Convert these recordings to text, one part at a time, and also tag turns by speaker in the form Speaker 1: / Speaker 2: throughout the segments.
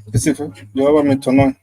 Speaker 1: Specific. You want me to know?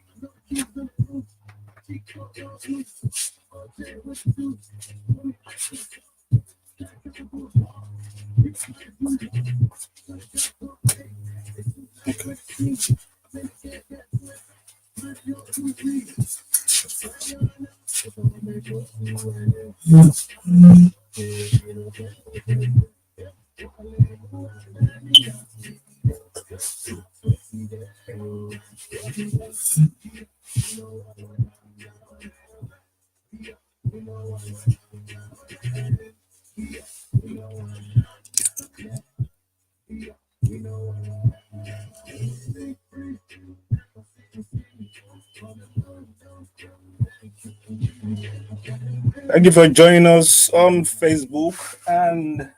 Speaker 1: Thank you for joining us on Facebook and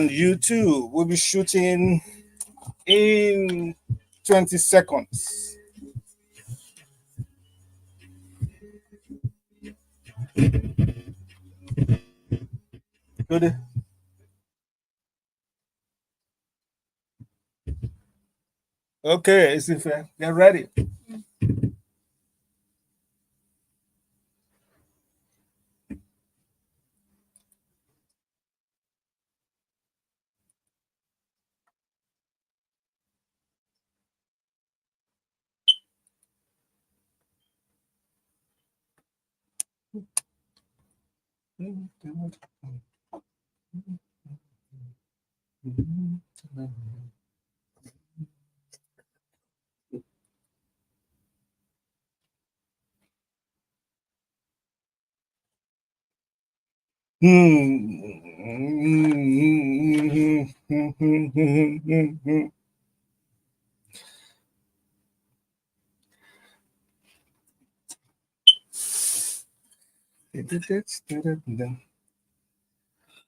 Speaker 1: YouTube. We'll be shooting in 20 seconds. Good. Okay, it's fair. Get ready.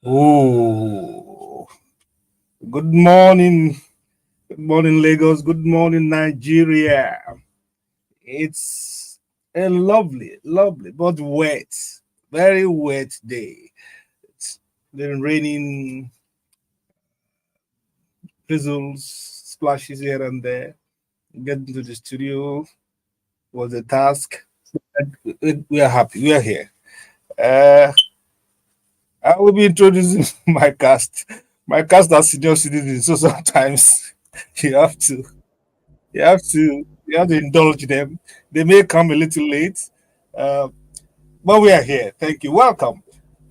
Speaker 1: Oh, good morning. Good morning, Lagos. Good morning, Nigeria. It's a lovely, lovely, but wet, very wet day. It's been raining, drizzles, splashes here and there. Getting to the studio was a task. We are happy. We are here. Uh, I will be introducing my cast. My cast are senior citizens, so sometimes you have to, you have to indulge them. They may come a little late, uh, but we are here. Thank you. Welcome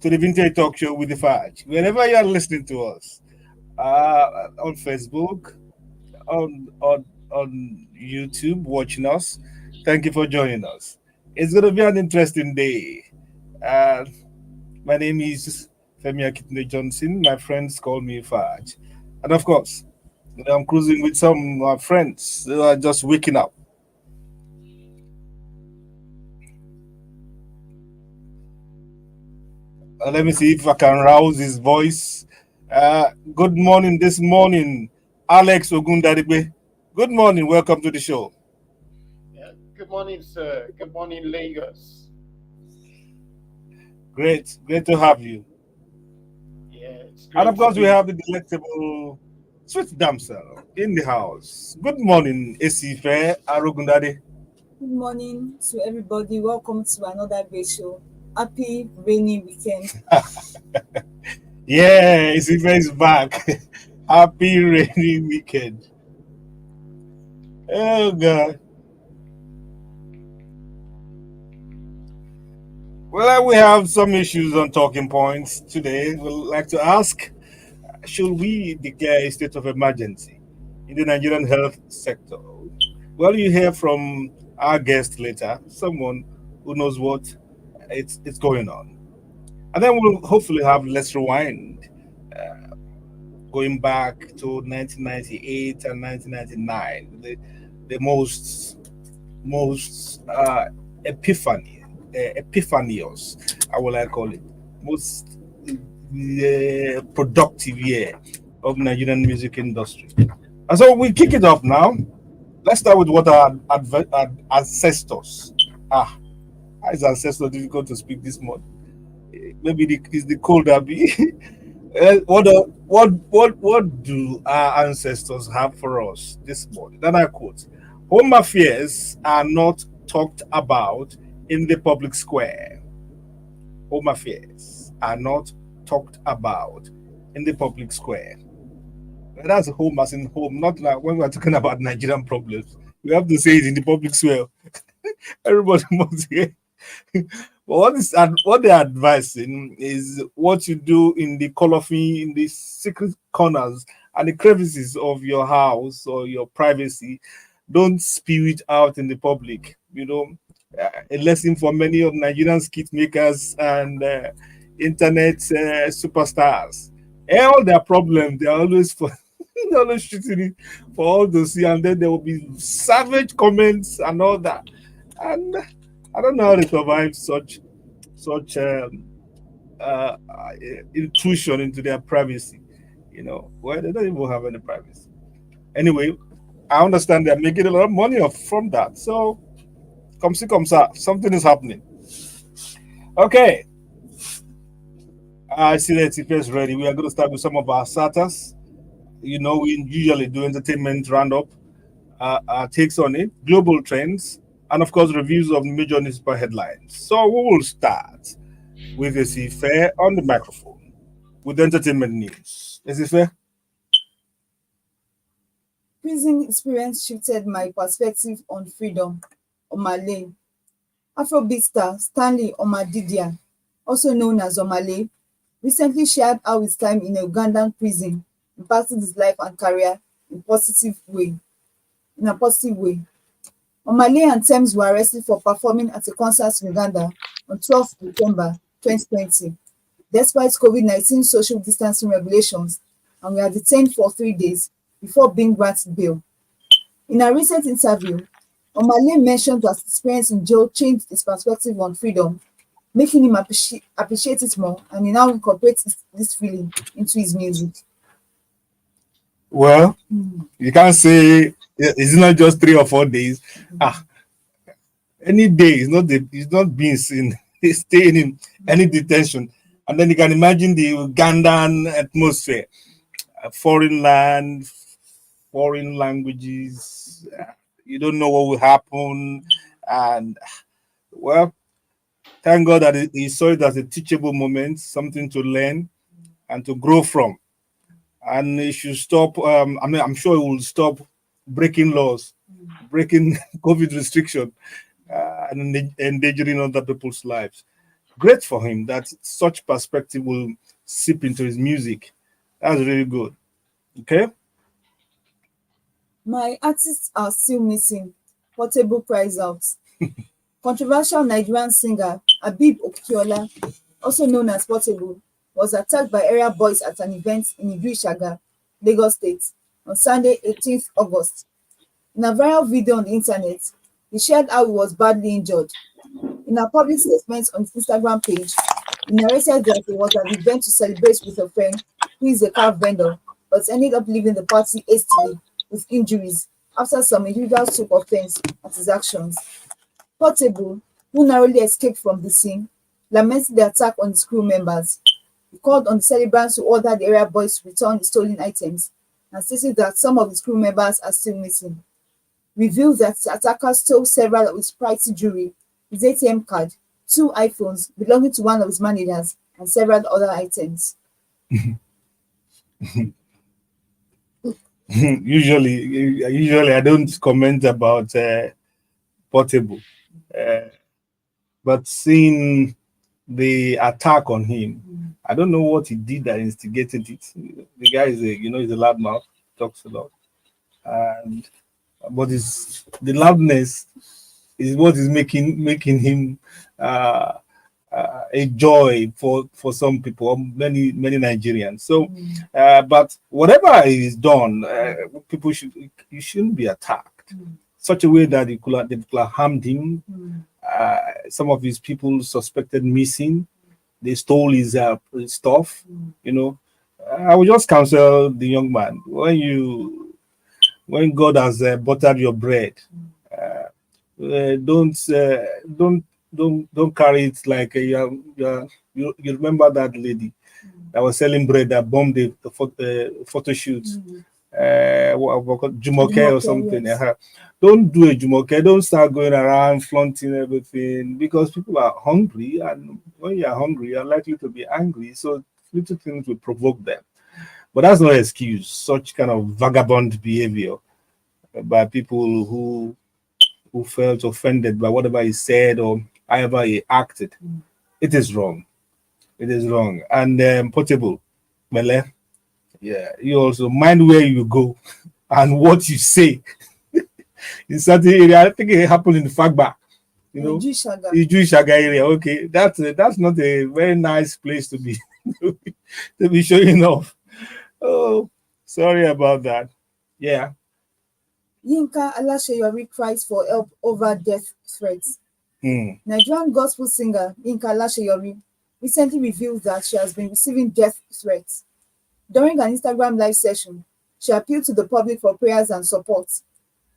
Speaker 1: to the Vintage Talk Show with the Fudge. Wherever you are listening to us, on Facebook, on YouTube, watching us. Thank you for joining us. It's going to be an interesting day. Uh, my name is Femi Akintunde-Johnson. My friends call me Fudge, and of course, I'm cruising with some of my friends who are just waking up. Let me see if I can rouse his voice. Good morning this morning, Alex Ogundaribe. Good morning. Welcome to the show.
Speaker 2: Yeah. Good morning, sir. Good morning, Lagos.
Speaker 1: Great to have you.
Speaker 2: Yeah, it's
Speaker 1: And
Speaker 2: great
Speaker 1: of
Speaker 2: to
Speaker 1: course, we
Speaker 2: be.
Speaker 1: have the delectable sweet damsel in the house. Good morning, Esife Arogundade.
Speaker 3: Good morning to everybody. Welcome to another great show. Happy rainy weekend.
Speaker 1: Yeah, Esife is back. Happy rainy weekend. Oh, God. Well, we have some issues on talking points today. We'd like to ask, should we declare a state of emergency in the Nigerian health sector? Well, you hear from our guest later, someone who knows what it's going on. And then we'll hopefully have Let's Rewind, going back to 1998 and 1999, the most epiphanious, I would like call it, most productive year of Nigerian music industry. And so we kick it off now. Let's start with what our ancestors. How is ancestor difficult to speak this morning? Maybe it's the cold, Abby. What what do our ancestors have for us this morning? Then I quote: "Home affairs are not talked about in the public square. Home affairs are not talked about in the public square." That's home as in home, not like when we're talking about Nigerian problems. We have to say it in the public square. Everybody must hear. But what they're advising is what you do in the colorful, in the secret corners and the crevices of your house or your privacy. Don't spew it out in the public. A lesson for many of Nigerian skit makers and internet superstars. All their problems, they're always for they're always shooting it for all to see, and then there will be savage comments and all that. And I don't know how they survive such intrusion into their privacy. Well, they don't even have any privacy. Anyway, I understand they're making a lot of money off from that. So, come see, come sir, something is happening. Okay, I see that TP is ready. We are going to start with some of our starters. We usually do entertainment roundup, our takes on it, global trends, and of course, reviews of major newspaper headlines. So, we will start with a fair on the microphone with entertainment news. Is it fair?
Speaker 3: Prison experience shifted my perspective on freedom. Omale. Afrobeat star Stanley Omadidia, also known as Omale, recently shared how his time in a Ugandan prison impacted his life and career in a positive way. Omale and Thames were arrested for performing at a concert in Uganda on 12 December 2020, despite COVID-19 social distancing regulations, and were detained for 3 days before being granted bail. In a recent interview, Omale mentioned that his experience in jail changed his perspective on freedom, making him appreciate it more, and he now incorporates this feeling into his music.
Speaker 1: Well, you can't say it's not just 3 or 4 days. Ah, any day is not being seen. He's staying in any detention, and then you can imagine the Ugandan atmosphere, foreign land, foreign languages. You don't know what will happen, and well, thank God that he saw it as a teachable moment, something to learn and to grow from. And he should stop. I'm sure he will stop breaking laws, breaking COVID restriction, and endangering other people's lives. Great for him that such perspective will seep into his music. That's really good. Okay.
Speaker 3: My artists are still missing. Portable cries out. Controversial Nigerian singer Habib Okikiola, also known as Portable, was attacked by area boys at an event in Idu-Ishaga, Lagos State, on Sunday, 18th August. In a viral video on the internet, he shared how he was badly injured. In a public statement on his Instagram page, he narrated that he was at the event to celebrate with a friend who is a car vendor, but ended up leaving the party hastily with injuries after some individuals took offense at his actions. Portable, who narrowly escaped from the scene, lamented the attack on his crew members. He called on the celebrants to order the area boys to return the stolen items and stated that some of his crew members are still missing. Revealed that the attackers stole several of his pricey jewelry, his ATM card, 2 iPhones belonging to one of his managers, and several other items.
Speaker 1: usually I don't comment about Portable, uh, but seeing the attack on him, I don't know what he did that instigated it. The guy is he's a loudmouth, talks a lot, and but the loudness is what is making him uh, a joy for some people, or many Nigerians. So, but whatever is done, people you shouldn't be attacked such a way that they could have harmed him. Some of his people suspected missing. They stole his stuff. I would just counsel the young man when God has buttered your bread. Don't carry it like you remember that lady that was selling bread that bombed the photo shoot. Jumoke or
Speaker 3: Jumoke,
Speaker 1: something.
Speaker 3: yes.
Speaker 1: Don't do a Jumoke. Don't start going around flaunting everything because people are hungry, and when you are hungry, you're likely to be angry. So little things will provoke them. But that's no excuse. Such kind of vagabond behavior by people who felt offended by whatever he said or however he acted. It is wrong. It is wrong. And Portable, Mele, yeah, you also mind where you go and what you say in certain area. I think it happened in the Fagba, you know,
Speaker 3: Ijishaga.
Speaker 1: the Jewish area. Okay, that's not a very nice place to be to be showing off. Oh, sorry about that. Yeah.
Speaker 3: Yinka Alasheyori cries for help over death threats.
Speaker 1: Hmm.
Speaker 3: Nigerian gospel singer Yinka Alasheyori recently revealed that she has been receiving death threats. During an Instagram live session, she appealed to the public for prayers and support.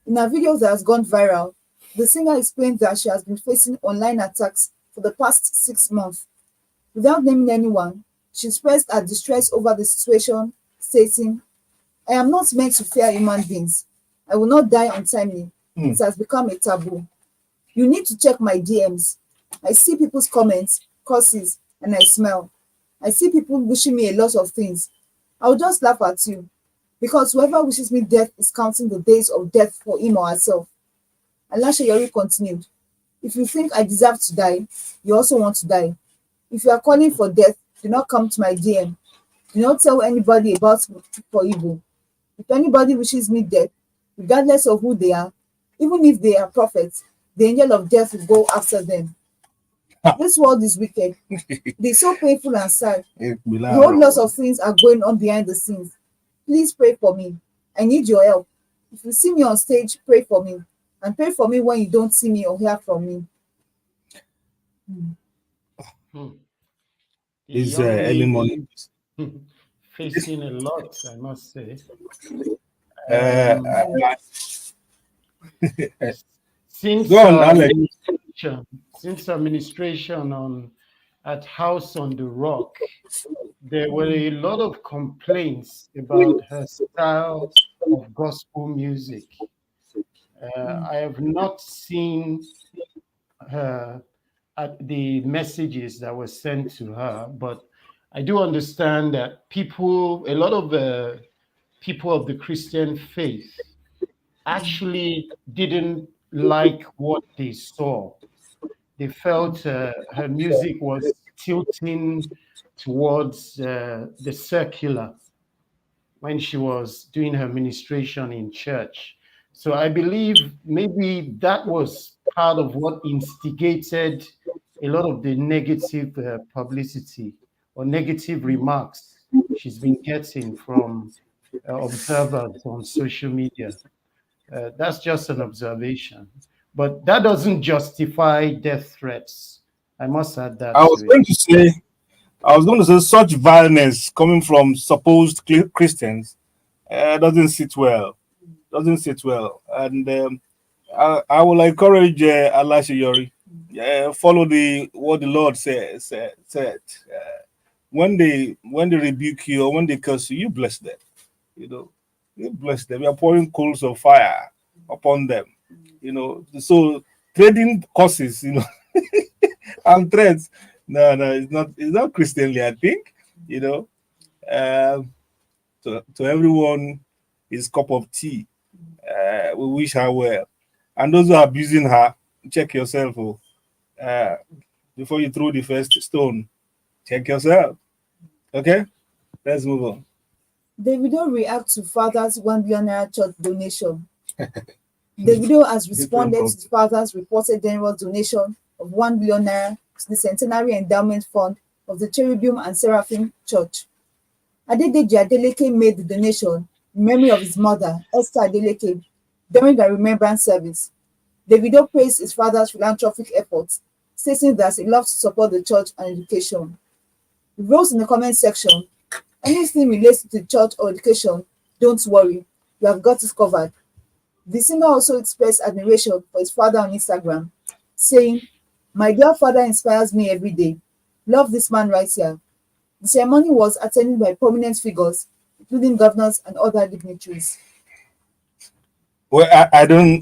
Speaker 3: In a video that has gone viral, the singer explained that she has been facing online attacks for the past 6 months. Without naming anyone, she expressed her distress over the situation, stating, "I am not meant to fear human beings. I will not die untimely. It has become a taboo. You need to check my DMs. I see people's comments, curses, and I smell. I see people wishing me a lot of things. I will just laugh at you because whoever wishes me death is counting the days of death for him or herself." Alasheyori continued, "If you think I deserve to die, you also want to die. If you are calling for death, do not come to my DM. Do not tell anybody about me for evil. If anybody wishes me death, regardless of who they are, even if they are prophets, the angel of death will go after them. This world is wicked. It is so painful and sad. A whole lot of things are going on behind the scenes. Please pray for me. I need your help. If you see me on stage, pray for me. And pray for me when you don't see me or hear from me."
Speaker 2: Hmm. The
Speaker 1: It's
Speaker 2: young
Speaker 1: early morning.
Speaker 2: lady facing a lot, I must say.
Speaker 1: Uh,
Speaker 2: Um,
Speaker 1: Go
Speaker 2: since
Speaker 1: on, Alex.
Speaker 2: administration on at House on the Rock, there were a lot of complaints about her style of gospel music. I have not seen her at the messages that were sent to her, but I do understand that a lot of the people of the Christian faith actually didn't like what they saw. They felt her music was tilting towards the secular when she was doing her ministration in church. So I believe maybe that was part of what instigated a lot of the negative publicity or negative remarks she's been getting from observers on social media. That's just an observation. But that doesn't justify death threats. I must add that
Speaker 1: I was
Speaker 2: to it.
Speaker 1: going to say, I was going to say, such violence coming from supposed Christians doesn't sit well. Doesn't sit well. And I will encourage Alashiyori, follow the what the Lord said. When they rebuke you or when they curse you, you bless them. You know, you bless them. You are pouring coals of fire upon them. You know, so trading curses, and threats. No, no, it's not Christianly. I think, you know. Um, to everyone, his cup of tea. We wish her well, and those who are abusing her, check yourself. Uh, Before you throw the first stone, check yourself. Okay, let's move on.
Speaker 3: Davido reacts to father's ₦1 billion church donation. Davido has responded to his father's reported generous donation of ₦1 billion to the Centenary Endowment Fund of the Cherubim and Seraphim Church. Adedeji Adeleke made the donation in memory of his mother, Esther Adeleke, during a remembrance service. Davido praised his father's philanthropic efforts, stating that he loves to support the church and education. He wrote in the comment section, "Anything related to church or education, don't worry, you have got it covered." The singer also expressed admiration for his father on Instagram, saying, "My dear father inspires me every day. Love this man right here. The ceremony was attended by prominent figures, including governors and other dignitaries.
Speaker 1: Well, I don't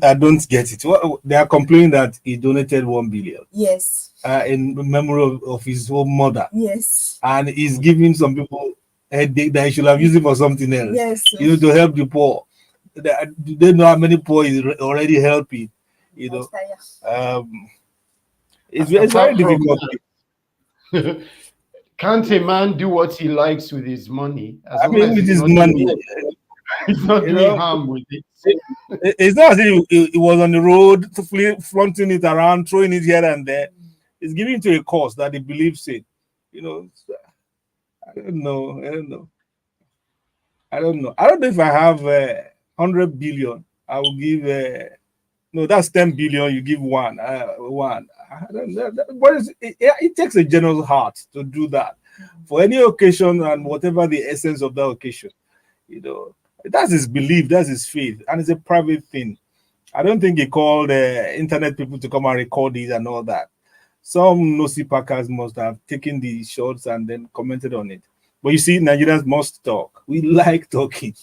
Speaker 1: get it. They are complaining that he donated 1 billion.
Speaker 3: Yes.
Speaker 1: In memory of his own mother.
Speaker 3: Yes.
Speaker 1: And he's giving some people headache that he should have used it for something else.
Speaker 3: Yes.
Speaker 1: To help the poor. Do they know how many poor is already helping? It's very difficult.
Speaker 2: Can't a man do what he likes with his money? As long as
Speaker 1: with his money,
Speaker 2: he's not doing harm with it.
Speaker 1: It's not as if he was on the road flaunting it around, throwing it here and there. It's giving it to a cause that he believes in. I don't know. I don't know if I have 100 billion. I will give. No, that's 10 billion. You give one. One. I don't know. But it takes a generous heart to do that for any occasion and whatever the essence of that occasion. That's his belief, that's his faith, and it's a private thing. I don't think he called internet people to come and record it and all that. Some nosy packers must have taken the shots and then commented on it. But you see, Nigerians must talk. We like talking,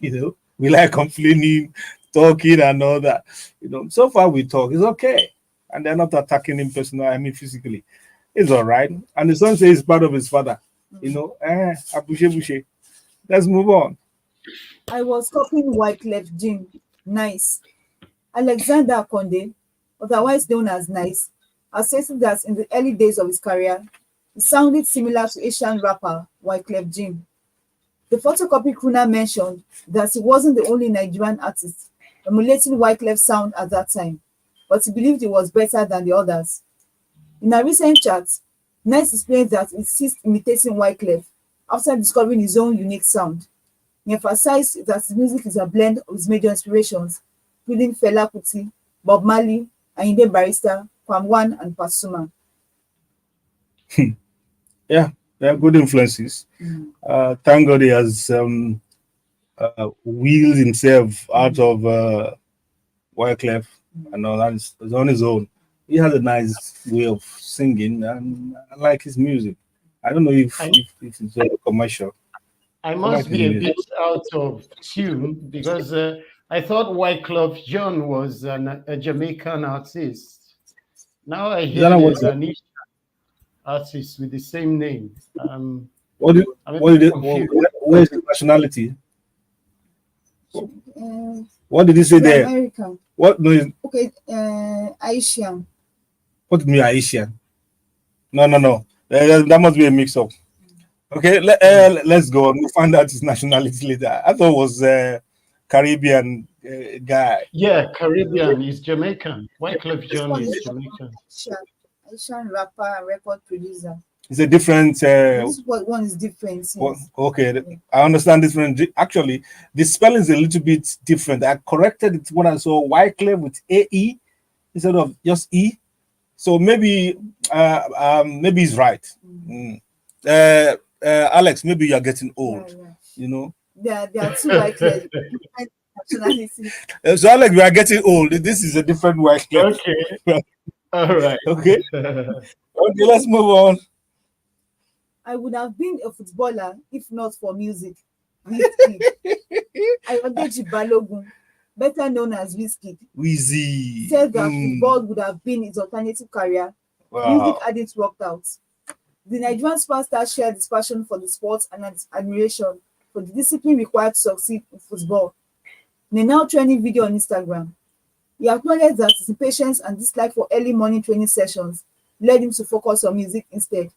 Speaker 1: we like complaining, talking and all that. So far we talk, it's okay. And they're not attacking him personally, physically. It's all right. And the son says he's part of his father. Abushe. Let's move on.
Speaker 3: I was copying Wyclef Jean. Nice. Alexander Akonde, otherwise known as Nice, has stated that in the early days of his career, he sounded similar to Asian rapper Wyclef Jean. The photocopy crooner mentioned that he wasn't the only Nigerian artist emulating Wyclef's sound at that time, but he believed he was better than the others. In a recent chat, Nice explained that he ceased imitating Wyclef after discovering his own unique sound. He emphasized that his music is a blend of his major inspirations, including Fela Kuti, Bob Marley, Ayinde Barrister, Kwam and Pasuma.
Speaker 1: Yeah, they are good influences. Thank God he has wheeled himself out of Wyclef and all that. He's on his own. He has a nice way of singing, and I like his music. I don't know if it's commercial.
Speaker 2: I must be a bit out of tune because I thought Wyclef Jean was a Jamaican artist. Now I hear there's an Asian artist with the same name.
Speaker 1: Where's the nationality? What did he say there?
Speaker 3: American.
Speaker 1: What? No.
Speaker 3: Okay, Asian.
Speaker 1: What do you mean Asian? No. That must be a mix-up. Okay, let's go on. We'll find out his nationality later. I thought it was Caribbean guy.
Speaker 2: Yeah, Caribbean. He's Jamaican. Wyclef Jean is Jamaican.
Speaker 3: Asian rapper and record producer.
Speaker 1: It's a different.
Speaker 3: This one is different.
Speaker 1: Okay, I understand different. Actually, the spelling is a little bit different. I corrected it when I saw Wyclef with AE instead of just E. So maybe he's right. Alex, maybe you're getting old.
Speaker 3: Yeah. There are two Wyclef nationalities.
Speaker 1: So Alex, we are getting old. This is a different Wyclef.
Speaker 2: Okay. All right.
Speaker 1: Okay. Okay, let's move on.
Speaker 3: I would have been a footballer if not for music. Ayodeji Balogun, better known as Wizkid, said that football would have been his alternative career.
Speaker 1: Wow.
Speaker 3: Music hadn't worked out. The Nigerian superstar shared his passion for the sport and his admiration for the discipline required to succeed in football. In a now trending video on Instagram, he acknowledged that his impatience and dislike for early morning training sessions led him to focus on music instead,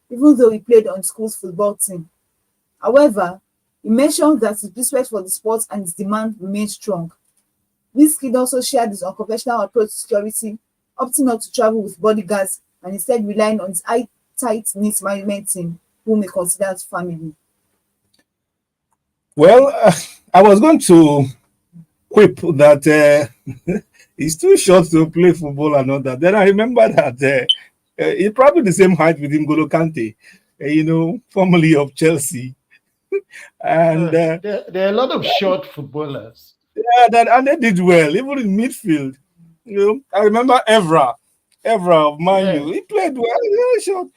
Speaker 3: even though he played on school's football team. However, he mentioned that his respect for the sport and his demand remained strong. Wizkid also shared his unconventional approach to security, opting not to travel with bodyguards and instead relying on his tight-knit management team, whom he considered family.
Speaker 1: Well, I was going to quip that he's too short to play football and all that. Then I remember that he's probably the same height with N'Golo Kante, formerly of Chelsea. And
Speaker 2: there are a lot of short footballers.
Speaker 1: Yeah, and they did well, even in midfield. I remember Evra of Man U. He played well, very short.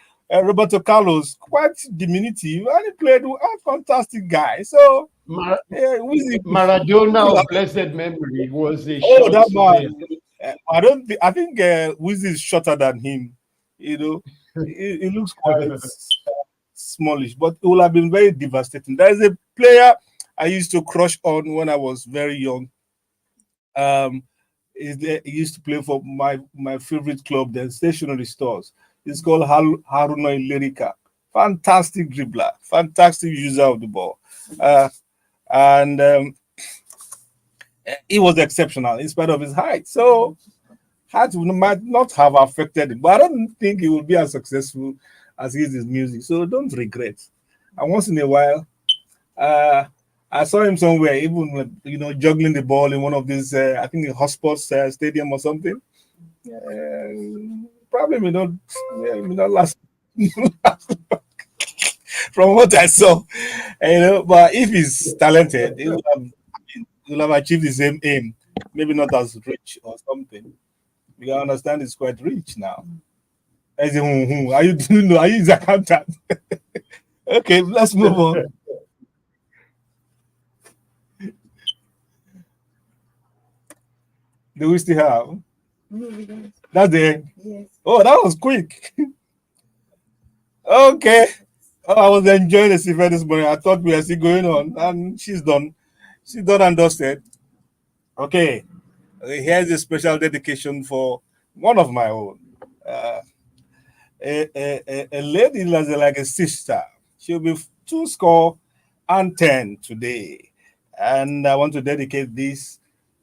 Speaker 1: Roberto Carlos, quite diminutive, and he played a fantastic guy. So,
Speaker 2: Mar-
Speaker 1: Wizzy,
Speaker 2: Maradona of blessed memory was a
Speaker 1: oh,
Speaker 2: short
Speaker 1: that
Speaker 2: player.
Speaker 1: man. I don't think, I think Wizzy is shorter than him. You know, he looks quite smallish, but it will have been very devastating. There is a player I used to crush on when I was very young. Um, he used to play for my favorite club, the stationery stores. It's called Haruna Ilerica. Fantastic dribbler, fantastic user of the ball, and he was exceptional in spite of his height. So height might not have affected him, but I don't think he will be as successful as he is in music. So don't regret. And once in a while, uh, I saw him somewhere, even juggling the ball in one of these, I think, a Hotspot stadium or something. Probably may not last from what I saw, But if he's talented, he will have achieved the same aim. Maybe not as rich or something. You can understand he's quite rich now. As in, are you do you know? Are you his accountant? Okay, let's move on. Do we still have?
Speaker 3: No, we don't.
Speaker 1: That's the end.
Speaker 3: Yes.
Speaker 1: Oh, that was quick. Okay. Oh, I was enjoying the Sifa this morning. I thought we were still going on, and she's done. She's done and dusted. Okay. Here's a special dedication for one of my own. Uh, a lady that's like a sister. She'll be two score and 10 today. And I want to dedicate this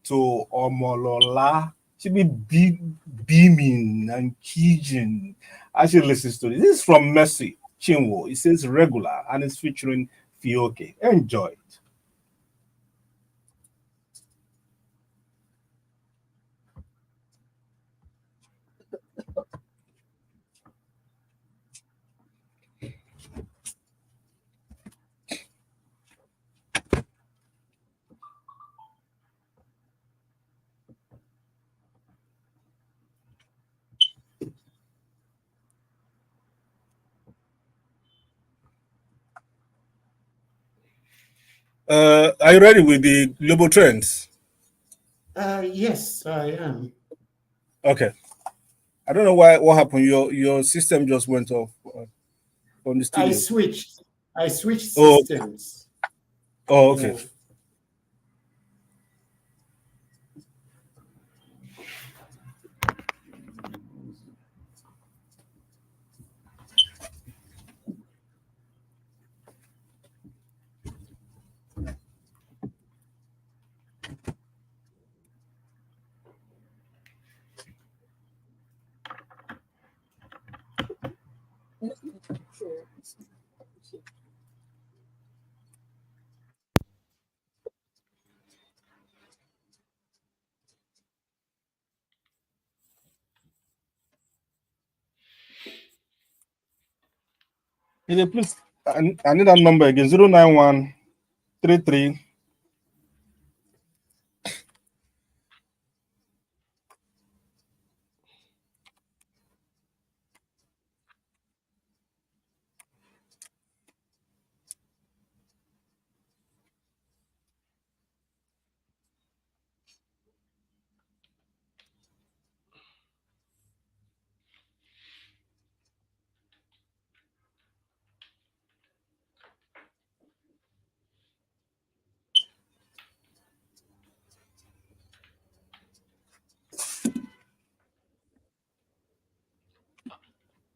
Speaker 1: to Omolola. She'll be beaming and keying as she listens to this. This is from Mercy Chinwo. It says regular and it's featuring Fioke. Enjoy it. Are you ready with the global trends?
Speaker 2: Yes, I am.
Speaker 1: Okay. I don't know why what happened. Your system just went off from the
Speaker 2: I
Speaker 1: studio.
Speaker 2: switched. I switched
Speaker 1: Oh,
Speaker 2: systems.
Speaker 1: oh, okay.
Speaker 2: Yeah.
Speaker 1: Please, I need that number again. 09133.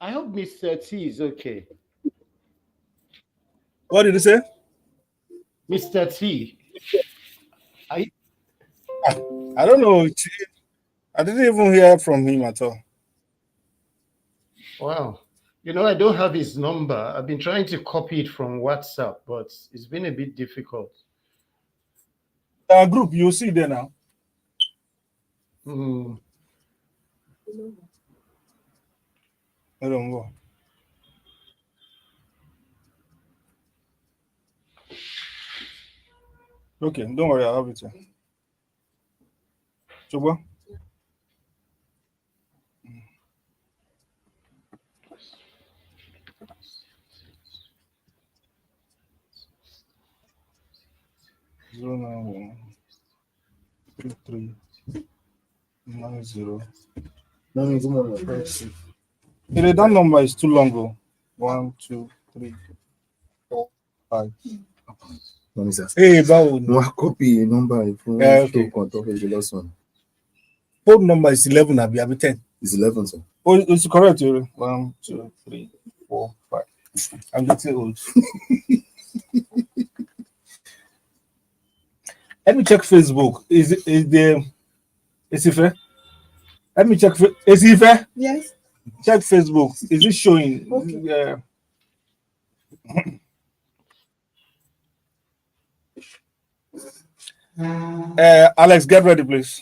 Speaker 2: I hope Mr. T is okay.
Speaker 1: What did you say?
Speaker 2: Mr. T, I
Speaker 1: Ah, I don't know. I didn't even hear from him at all.
Speaker 2: wow. I don't have his number. I've been trying to copy it from WhatsApp, but it's been a bit difficult.
Speaker 1: Our group, you'll see there now.
Speaker 2: Hmm.
Speaker 1: I don't go. Okay, don't worry, I'll have it here. Chobo? 0913390.
Speaker 4: No, it's more than that.
Speaker 1: That number is too long. Oh. 1, 2, 3, 4, 5.
Speaker 4: No, it's a
Speaker 1: Hey, Bawood.
Speaker 4: one copy number if you
Speaker 1: Yeah,
Speaker 4: want to
Speaker 1: okay.
Speaker 4: contact the last one.
Speaker 1: Phone number is 11. I'll be 10.
Speaker 4: It's 11, sir.
Speaker 1: Oh, it's correct. 1, 2, 3, 4, 5. I'm getting old. Let me check Facebook. Is it fair? Let me check. Is it fair?
Speaker 3: Yes.
Speaker 1: Check Facebook. Is it showing?
Speaker 3: Okay.
Speaker 1: Alex, get ready, please.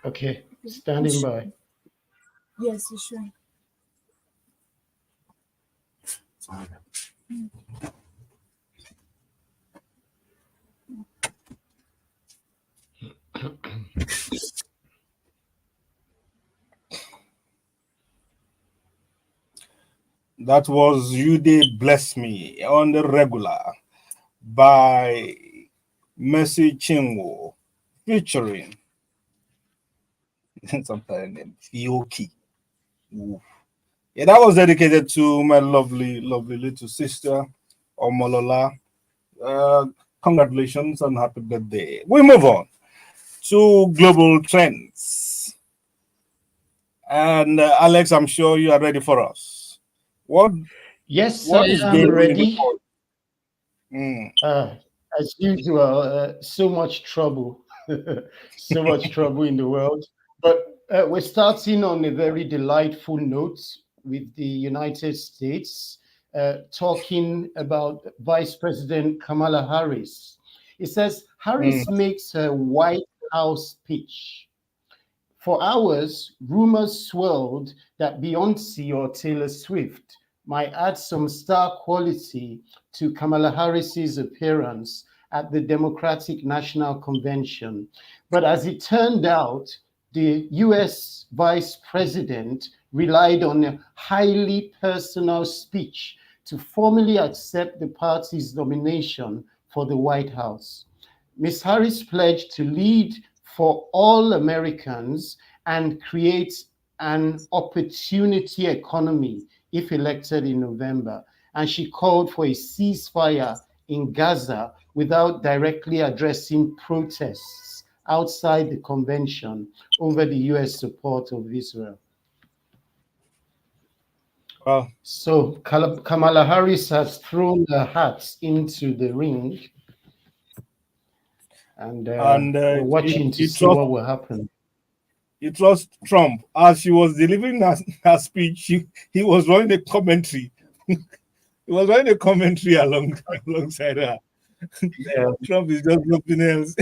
Speaker 2: Okay, standing by.
Speaker 3: Yes, you sure.
Speaker 1: That was You Dey Bless Me on the regular by Mercy Chinwo featuring sometimes named Fioki. Ooh. Yeah, that was dedicated to my lovely, lovely little sister, Omolola. Congratulations and happy birthday. We move on to global trends. And Alex, I'm sure you are ready for us. What
Speaker 2: Yes,
Speaker 1: what
Speaker 2: I
Speaker 1: is
Speaker 2: am
Speaker 1: going on in the
Speaker 2: ready.
Speaker 1: world? Mm.
Speaker 2: As usual, so much trouble, so much trouble in the world. But we're starting on a very delightful note with the United States, talking about Vice President Kamala Harris. It says
Speaker 1: Mm.
Speaker 2: Harris makes her White House pitch. For hours, rumors swirled that Beyonce or Taylor Swift might add some star quality to Kamala Harris's appearance at the Democratic National Convention. But as it turned out, the US Vice President relied on a highly personal speech to formally accept the party's nomination for the White House. Ms. Harris pledged to lead for all Americans and create an opportunity economy if elected in November. And she called for a ceasefire in Gaza without directly addressing protests outside the convention over the US support of Israel.
Speaker 1: Well,
Speaker 2: So Kamala Harris has thrown her hat into the ring, and we're watching to see what will happen.
Speaker 1: you trust Trump. As she was delivering her speech, he was running a commentary. He was running a commentary alongside her.
Speaker 2: Yeah.
Speaker 1: Trump is just nothing else.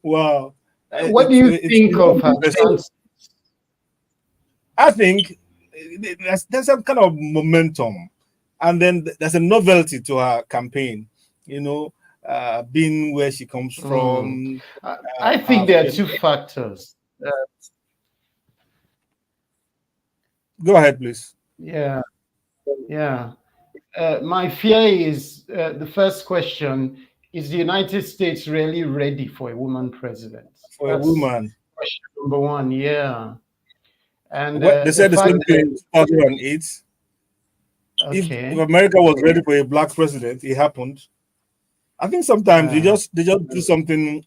Speaker 1: Wow.
Speaker 2: What do you think of her
Speaker 1: interesting.
Speaker 2: stance?
Speaker 1: I think there's some kind of momentum, and then there's a novelty to her campaign. Being where she comes from.
Speaker 2: I think there are two factors.
Speaker 1: Go ahead, please.
Speaker 2: Yeah. My fear is the first question: is the United States really ready for a woman president?
Speaker 1: For a
Speaker 2: That's
Speaker 1: woman.
Speaker 2: question number one. Yeah. And
Speaker 1: They said the same thing in 2008.
Speaker 2: Okay.
Speaker 1: If America was ready for a black president, it happened. I think sometimes they just do something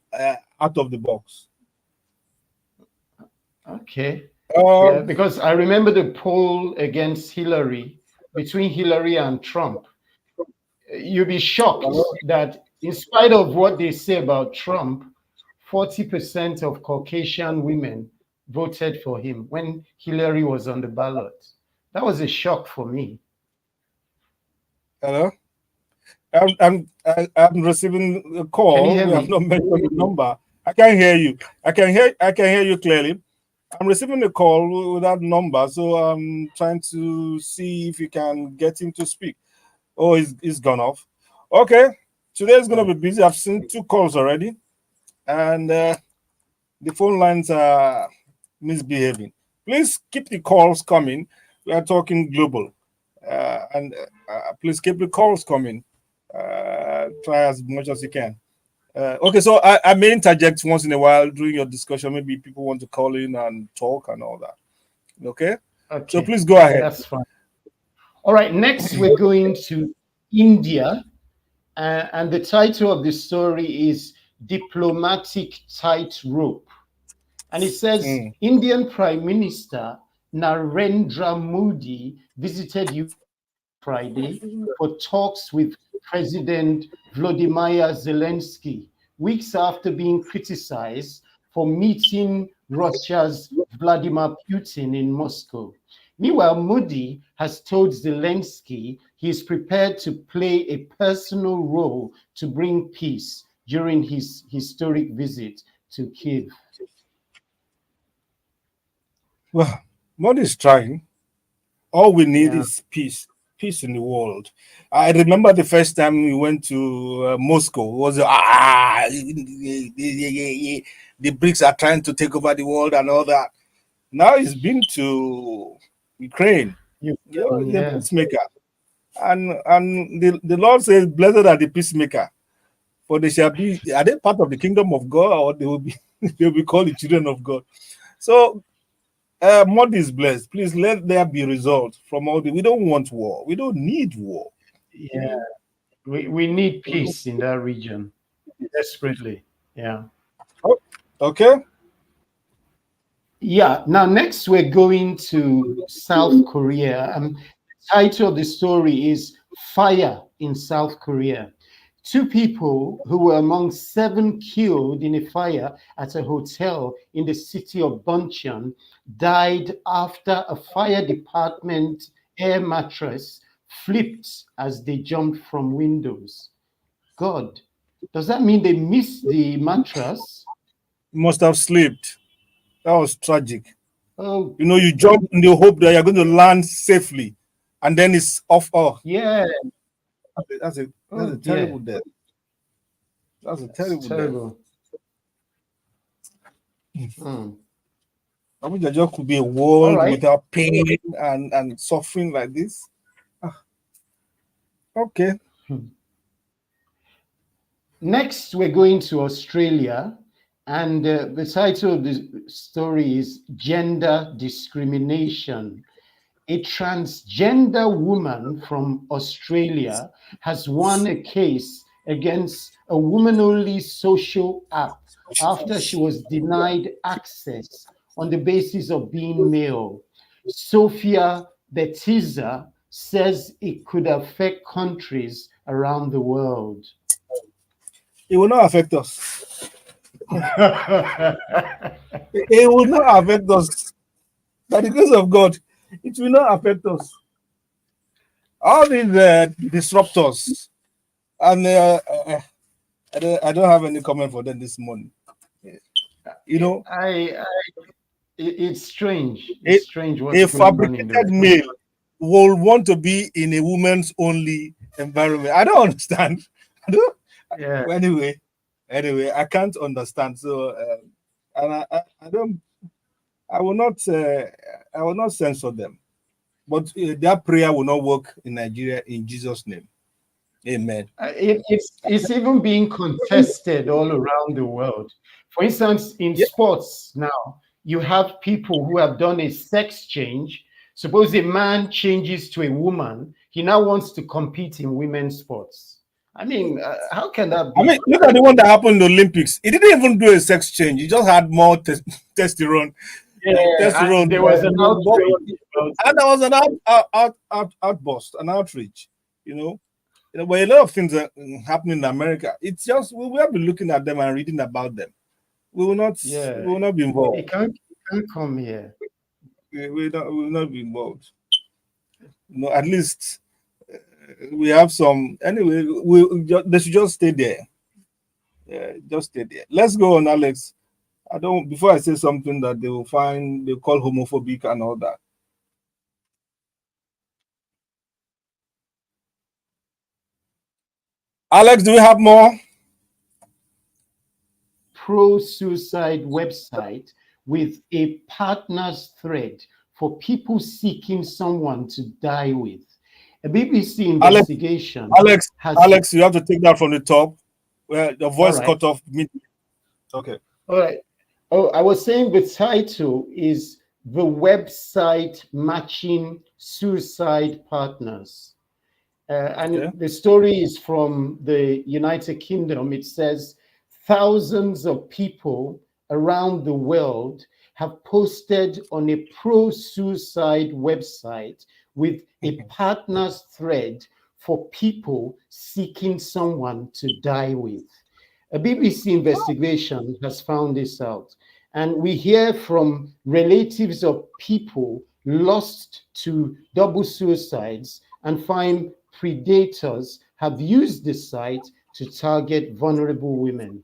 Speaker 1: out of the box.
Speaker 2: Okay. Yeah, because I remember the poll against Hillary, between Hillary and Trump. You'll be shocked that in spite of what they say about Trump, 40% of Caucasian women voted for him when Hillary was on the ballot. That was a shock for me.
Speaker 1: Hello? I'm receiving a call.
Speaker 2: Can you hear
Speaker 1: We have
Speaker 2: me?
Speaker 1: not mentioned the number. I can hear you. I can hear you clearly. I'm receiving a call with that number, so I'm trying to see if you can get him to speak. Oh, he's gone off. Okay, today is going to be busy. I've seen 2 calls already, and the phone lines are misbehaving. Please keep the calls coming. We are talking global, and please keep the calls coming. Try as much as you can. Okay, so I may interject once in a while during your discussion. Maybe people want to call in and talk and all that. Okay, so
Speaker 2: Okay,
Speaker 1: please go ahead.
Speaker 2: that's fine. All right, next we're going to India, and the title of the story is Diplomatic Tightrope. And it says Indian Prime Minister Narendra Modi visited you Friday for talks with President Volodymyr Zelensky, weeks after being criticized for meeting Russia's Vladimir Putin in Moscow. Meanwhile, Modi has told Zelensky he is prepared to play a personal role to bring peace during his historic visit to Kiev.
Speaker 1: Well, Modi is trying. All we need
Speaker 2: Yeah.
Speaker 1: is peace in the world. I remember the first time we went to Moscow. It was the BRICS are trying to take over the world and all that. Now he's been to Ukraine. The
Speaker 2: Yeah.
Speaker 1: peacemaker, and the Lord says, "Blessed are the peacemaker, for they shall be." Are they part of the kingdom of God, or they will be they will be called the children of God? So Modi is blessed. Please let there be results from all the. We don't want war. We don't need war.
Speaker 2: Yeah. We need peace in that region desperately. Yeah.
Speaker 1: Oh, okay.
Speaker 2: Yeah. Now, next we're going to South Korea. The title of the story is Fire in South Korea. Two people who were among 7 killed in a fire at a hotel in the city of Buncheon died after a fire department air mattress flipped as they jumped from windows. God, does that mean they missed the mattress?
Speaker 1: Must have slipped. That was tragic.
Speaker 2: Oh,
Speaker 1: You jump in the hope that you're going to land safely, and then it's off. Oh,
Speaker 2: yeah.
Speaker 1: that's a
Speaker 2: Oh,
Speaker 1: terrible
Speaker 2: dear.
Speaker 1: death. That's a
Speaker 2: It's
Speaker 1: terrible death.
Speaker 2: terrible. Hmm.
Speaker 1: I wish there just could be a
Speaker 2: All
Speaker 1: world
Speaker 2: right.
Speaker 1: without pain and suffering like this. Ah, okay.
Speaker 2: Next, we're going to Australia, and the title of the story is Gender Discrimination. A transgender woman from Australia has won a case against a woman only social app after she was denied access on the basis of being male. Sophia Betiza says it could affect countries around the world.
Speaker 1: It will not affect us. It will not affect us. By the grace of God, it will not affect us. All these disruptors, and I don't have any comment for them this morning.
Speaker 2: It's strange.
Speaker 1: A,
Speaker 2: It's strange
Speaker 1: a
Speaker 2: what's going on in the
Speaker 1: fabricated
Speaker 2: world.
Speaker 1: male will want to be in a woman's only environment. I don't understand. I don't.
Speaker 2: Yeah.
Speaker 1: Anyway, I can't understand. So, and I don't. I will not. I will not censor them. But their prayer will not work in Nigeria in Jesus' name. Amen.
Speaker 2: It's even being contested all around the world. For instance, in
Speaker 1: Yeah.
Speaker 2: sports now, you have people who have done a sex change. Suppose a man changes to a woman, he now wants to compete in women's sports. I mean, how can that
Speaker 1: I
Speaker 2: be?
Speaker 1: mean, look at the one that happened in the Olympics. He didn't even do a sex change. He just had more testosterone.
Speaker 2: Yeah,
Speaker 1: Testosterone.
Speaker 2: there was an outrage about
Speaker 1: And there was an outburst, an outrage. But a lot of things are happening in America. It's just we will be looking at them and reading about them. We will not.
Speaker 2: yeah,
Speaker 1: We will not be involved.
Speaker 2: it can't come here.
Speaker 1: We will not be involved. At least we have some. Anyway, they should just stay there. Just stay there. Let's go on, Alex. I don't. Before I say something that they call homophobic and all that. Alex, do we have more?
Speaker 2: Pro-suicide website with a partner's thread for people seeking someone to die with. A BBC investigation
Speaker 1: Alex, you have to take that from the top. Well, the
Speaker 2: All
Speaker 1: voice
Speaker 2: right.
Speaker 1: cut off mid. Okay.
Speaker 2: All right. Oh, I was saying the title is The Website Matching Suicide Partners.
Speaker 1: Okay.
Speaker 2: And the story is from the United Kingdom. It says thousands of people around the world have posted on a pro-suicide website with a partners thread for people seeking someone to die with. A BBC investigation has found this out. And we hear from relatives of people lost to double suicides and find predators have used the site to target vulnerable women.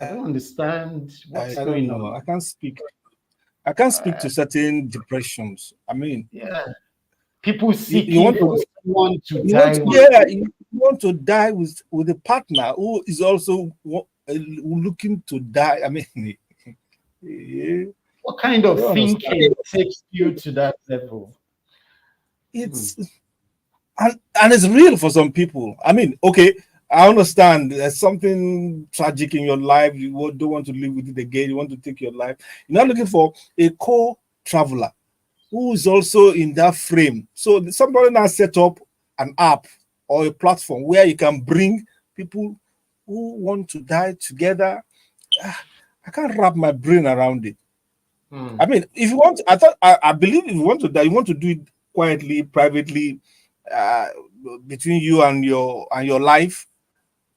Speaker 2: I don't understand what's
Speaker 1: I don't
Speaker 2: going
Speaker 1: know.
Speaker 2: on.
Speaker 1: I can't speak. I can't speak to certain depressions. I mean,
Speaker 2: Yeah, people
Speaker 1: you
Speaker 2: seeking
Speaker 1: want
Speaker 2: for
Speaker 1: to
Speaker 2: someone to
Speaker 1: you want
Speaker 2: die
Speaker 1: to,
Speaker 2: with.
Speaker 1: yeah, you want to die with a partner who is also looking to die. I mean, yeah,
Speaker 2: What kind
Speaker 1: I
Speaker 2: of
Speaker 1: don't understand.
Speaker 2: thinking takes you to that level?
Speaker 1: It's and it's real for some people. I mean, okay, I understand there's something tragic in your life. Don't want to live with it again. You want to take your life. You're not looking for a co-traveler who is also in that frame. So somebody now set up an app or a platform where you can bring people who want to die together. I can't wrap my brain around it. I mean, if you want, I believe if you want to die, you want to do it quietly, privately, uh, between you and your life.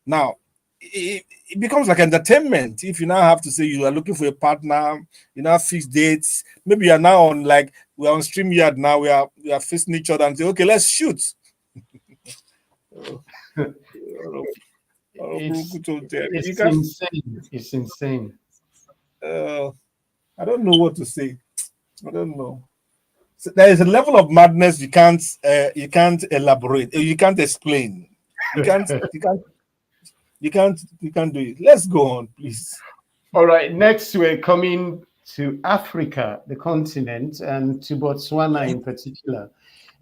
Speaker 1: Now, it becomes like entertainment. If you now have to say you are looking for a partner, you now fix dates. Maybe you are now on like we're on StreamYard now. We are facing each other and say, okay, let's shoot.
Speaker 2: It's
Speaker 1: You
Speaker 2: it's
Speaker 1: can.
Speaker 2: insane. It's insane.
Speaker 1: Uh, I don't know what to say. I don't know. So there is a level of madness you can't elaborate. You can't explain. You can't. You can't. You can't do it. Let's go on, please.
Speaker 2: All right, next we're coming to Africa, the continent, and to Botswana in particular.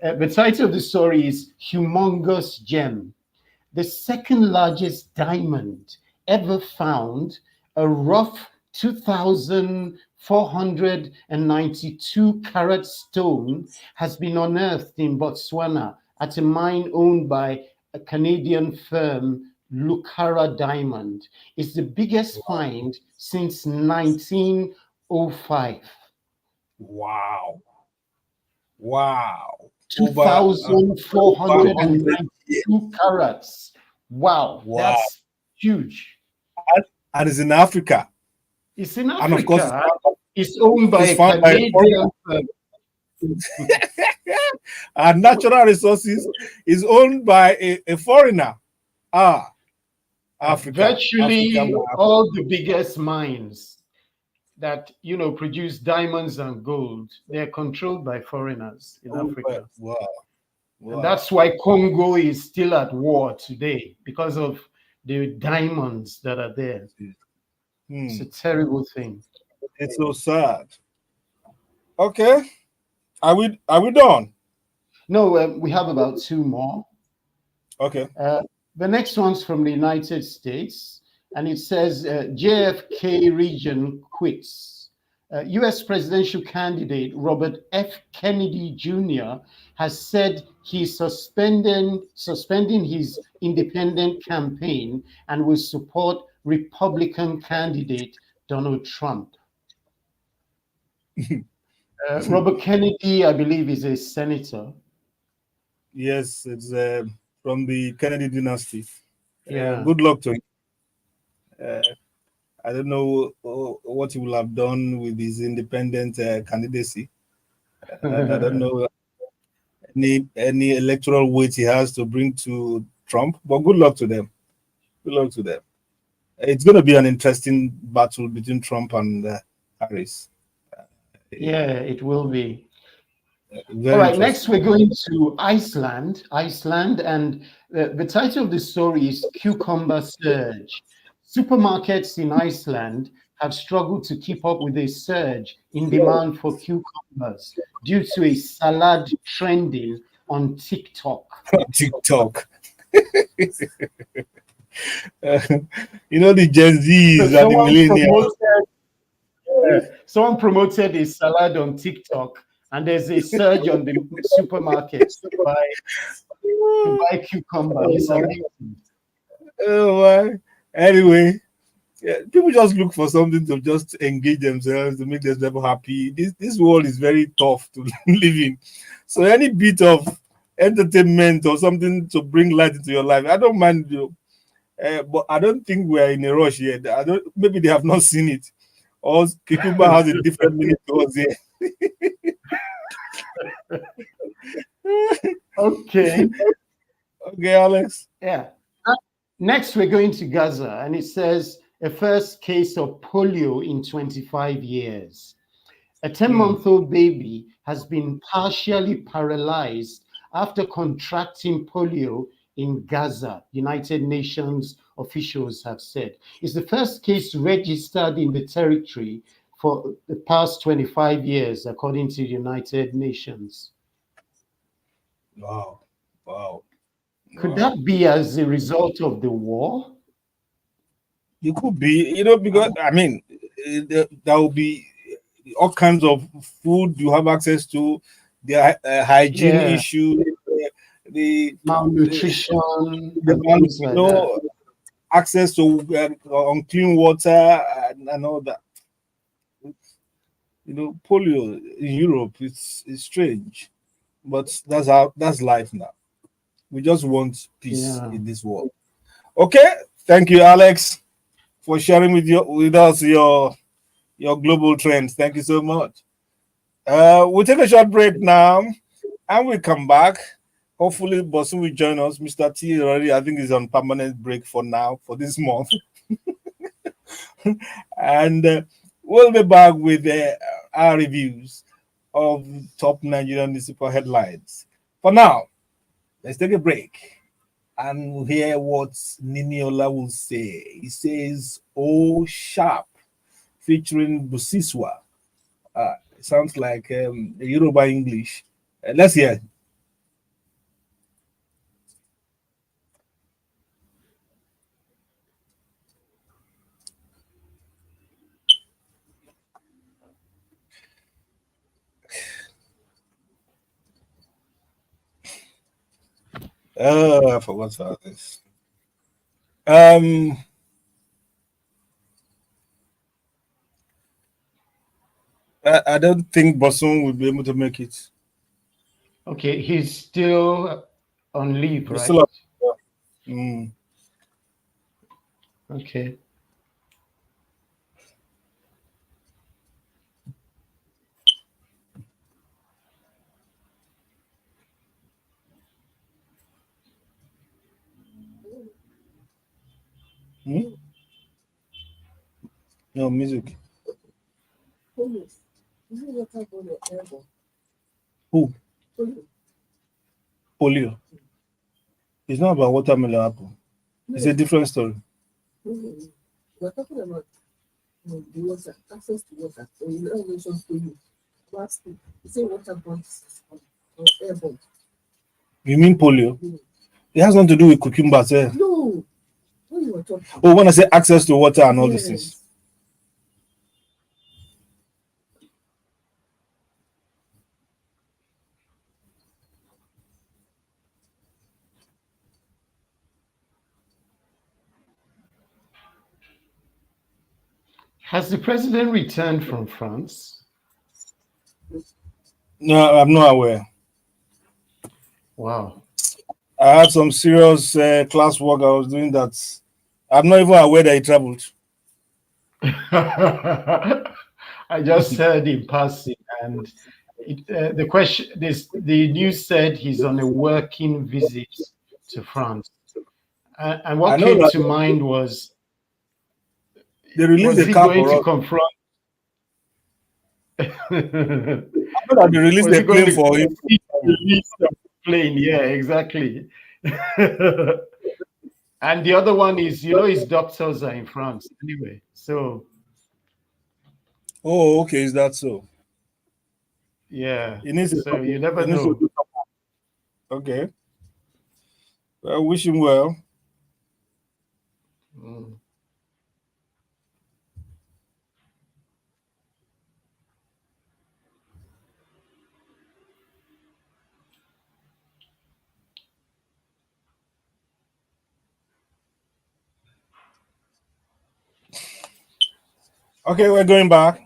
Speaker 2: The title of the story is Humongous Gem, the second largest diamond ever found, a rough 2,492 carat stone, has been unearthed in Botswana at a mine owned by a Canadian firm, Lucara Diamond. It's the biggest find since 1905.
Speaker 1: Wow. Wow. Over 100 years.
Speaker 2: 2,492 carats. Wow,
Speaker 1: Wow.
Speaker 2: that's huge.
Speaker 1: And it's in Africa.
Speaker 2: It's in
Speaker 1: And of course,
Speaker 2: Africa. It's owned by
Speaker 1: it's
Speaker 2: a
Speaker 1: found by a foreigner.
Speaker 2: Canadian firm.
Speaker 1: And natural resources is owned by a foreigner. Ah, Africa. Africa.
Speaker 2: Virtually all the biggest mines that produce diamonds and gold, they're controlled by foreigners in Africa.
Speaker 1: Wow.
Speaker 2: And
Speaker 1: Wow.
Speaker 2: that's why Congo is still at war today, because of the diamonds that are there. It's a terrible thing.
Speaker 1: It's so sad. Okay. Are we done?
Speaker 2: No, we have about two more.
Speaker 1: Okay.
Speaker 2: The next one's from the United States, and it says JFK region quits. US presidential candidate Robert F. Kennedy Jr. has said he's suspending his independent campaign and will support Republican candidate Donald Trump. Robert Kennedy, I believe, is a senator.
Speaker 1: Yes, it's from the Kennedy dynasty.
Speaker 2: Yeah.
Speaker 1: Good luck to him. I don't know what he will have done with his independent candidacy. I don't know any electoral weight he has to bring to Trump, but good luck to them. Good luck to them. It's going to be an interesting battle between Trump and Harris.
Speaker 2: Yeah, it will be.
Speaker 1: Very
Speaker 2: All right,
Speaker 1: interesting.
Speaker 2: next we're going to Iceland. And the title of the story is Cucumber Surge. Supermarkets in Iceland have struggled to keep up with a surge in demand for cucumbers due to a salad trending on TikTok.
Speaker 1: TikTok. Uh, the Gen
Speaker 2: So
Speaker 1: Zs and the
Speaker 2: someone
Speaker 1: millennials.
Speaker 2: promoted, someone promoted a salad on TikTok, and there's a surge on the supermarket to buy cucumber. It's amazing.
Speaker 1: Oh my. Anyway, yeah, people just look for something to just engage themselves to make themselves happy. This world is very tough to live in. So any bit of entertainment or something to bring light into your life, I don't mind. But I don't think we are in a rush yet. I don't. Maybe they have not seen it, or cucumber has a different meaning to us here.
Speaker 2: Okay.
Speaker 1: Okay, Alex.
Speaker 2: Yeah. Next, we're going to Gaza, and it says a first case of polio in 25 years. A 10-month-old baby has been partially paralyzed after contracting polio in Gaza, United Nations officials have said. It's the first case registered in the territory for the past 25 years, according to the United Nations.
Speaker 1: Wow, wow.
Speaker 2: Could
Speaker 1: Wow.
Speaker 2: that be as a result of the war?
Speaker 1: It could be, because I mean, there will be all kinds of food you have access to, the hygiene
Speaker 2: Yeah,
Speaker 1: issue, the,
Speaker 2: malnutrition
Speaker 1: the
Speaker 2: and things like that.
Speaker 1: access to unclean water and all that. Polio in Europe, it's strange, but that's life now. We just want peace
Speaker 2: Yeah.
Speaker 1: in this world. Okay, thank you, Alex, for sharing with us your global trends. Thank you so much. We'll take a short break now, and we'll come back. Hopefully, Bosun will join us. Mr. T already, I think, is on permanent break for now for this month, and we'll be back with our reviews of top Nigerian newspaper headlines. For now, let's take a break and we'll hear what Niniola will say. He says, "Oh, sharp," featuring Busiswa. It sounds like Yoruba English. Let's hear. Oh, I forgot about this. Um, I don't think Bosun will be able to make it.
Speaker 2: Okay, he's still on leave,
Speaker 1: He's
Speaker 2: right?
Speaker 1: still up. Mm.
Speaker 2: Okay.
Speaker 1: Hmm? No music. Who? Polio. It's not about watermelon apple. It's a different story.
Speaker 5: We're talking about the water, access to water. So you know, mentioned polio. Last week, you say waterborne or airborne.
Speaker 1: You mean polio? It has nothing to do with cucumbers. Eh?
Speaker 5: No, when you were talking.
Speaker 1: Oh, when I say access to water and all these things.
Speaker 2: Has the president returned from France?
Speaker 1: No, I'm not aware.
Speaker 2: Wow.
Speaker 1: I had some serious classwork I was doing that. I'm not even aware that he traveled.
Speaker 2: I just heard in passing, and the news said he's on a working visit to France. And
Speaker 1: I
Speaker 2: what
Speaker 1: know
Speaker 2: came
Speaker 1: that
Speaker 2: to mind was
Speaker 1: they released a
Speaker 2: he
Speaker 1: car
Speaker 2: going
Speaker 1: for
Speaker 2: to
Speaker 1: us.
Speaker 2: confront?
Speaker 1: I know that they released
Speaker 2: Was
Speaker 1: a
Speaker 2: he going
Speaker 1: plane
Speaker 2: to
Speaker 1: for him.
Speaker 2: release the plane? Yeah, exactly. And the other one is, his doctors are in France anyway. So
Speaker 1: Oh, okay, is that so?
Speaker 2: yeah.
Speaker 1: He needs to,
Speaker 2: So you
Speaker 1: he
Speaker 2: never
Speaker 1: needs to
Speaker 2: know.
Speaker 1: do something. Okay. I wish him well.
Speaker 2: Mm.
Speaker 1: Okay, we're going back.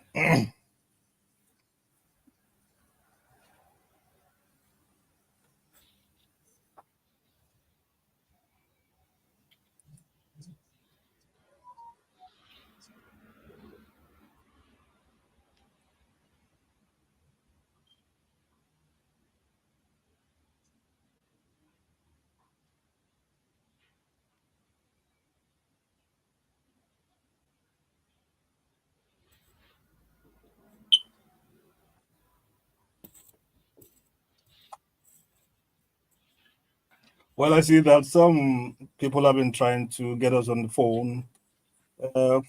Speaker 1: Well, I see that some people have been trying to get us on the phone. Uh,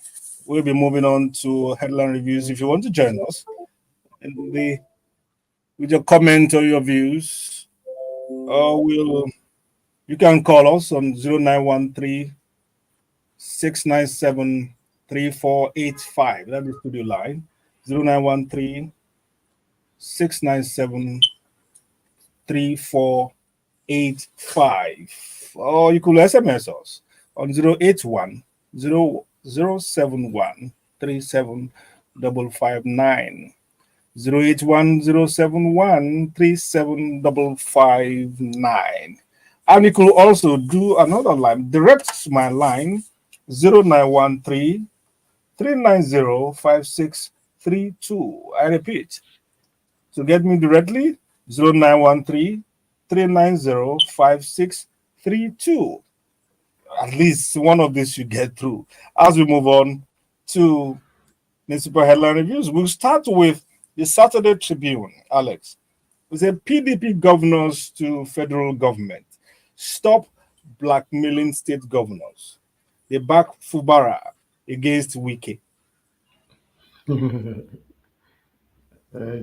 Speaker 1: we'll be moving on to headline reviews. If you want to join us, in the with your comment or your views, we'll you can call us on 0913 697 3485. That's the studio line. 0913 697 3485. Or you could SMS us on 081 0071 37559. 081 And you could also do another line, direct to my line 0913 390 5632. I repeat, to get me directly 0913 390 5632. At least one of these should get through. As we move on to municipal headline reviews, we'll start with the Saturday Tribune, Alex. We say PDP governors to federal government. Stop blackmailing state governors. They back Fubara against Wike.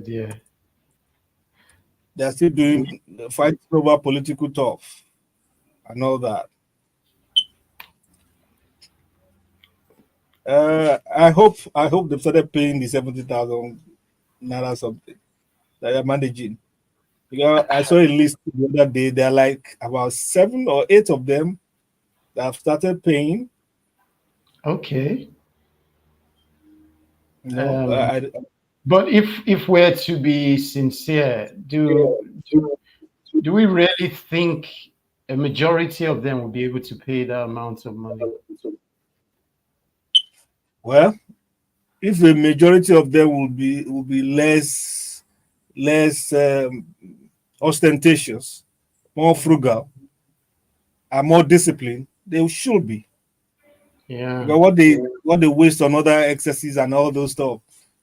Speaker 2: Dear.
Speaker 1: They're still doing fighting over political turf and all that. I hope they've started paying the 70,000 naira something that they're managing. Because I saw a list the other day. There are like about 7 or 8 of them that have started paying.
Speaker 2: Okay.
Speaker 1: You know,
Speaker 2: But if we're to be sincere, do we really think a majority of them will be able to pay that amount of money?
Speaker 1: well, if a majority of them will be less ostentatious, more frugal, and more disciplined, they should be.
Speaker 2: Yeah.
Speaker 1: Because what they waste on other excesses and all those stuff,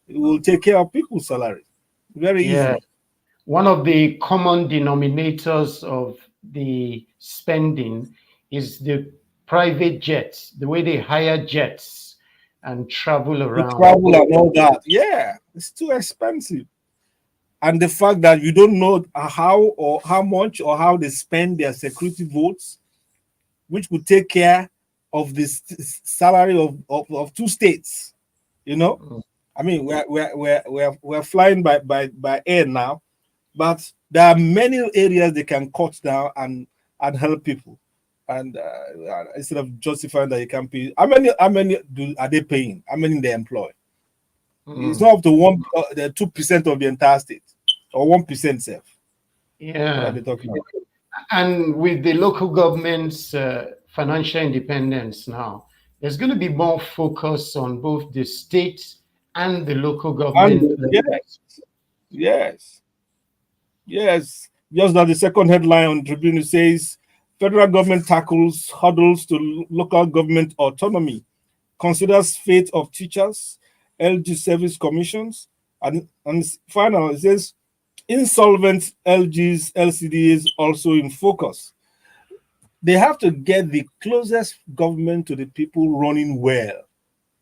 Speaker 1: it will take care of people's salary very
Speaker 2: Yeah.
Speaker 1: easily.
Speaker 2: One of the common denominators of the spending is the private jets, the way they hire jets and travel
Speaker 1: To
Speaker 2: around.
Speaker 1: travel and all that, yeah, it's too expensive. And the fact that you don't know how or how much or how they spend their security votes, which would take care of the salary of 2 states. You know,
Speaker 2: Mm.
Speaker 1: I mean, we're flying by air now, but there are many areas they can cut down and help people. And instead of justifying that you can pay, how many are they paying? How many they employ? It's
Speaker 2: Mm.
Speaker 1: not up to the 2% of the entire state or 1% self. What are
Speaker 2: Yeah.
Speaker 1: they talking about?
Speaker 2: And with the local government's financial independence now, there's going to be more focus on both the state and the local
Speaker 1: And
Speaker 2: government levels.
Speaker 1: yes, yes. Just that the second headline on Tribune says federal government tackles hurdles to local government autonomy, considers fate of teachers, LG service commissions, and final it says insolvent LGs, LCDs also in focus. They have to get the closest government to the people running well.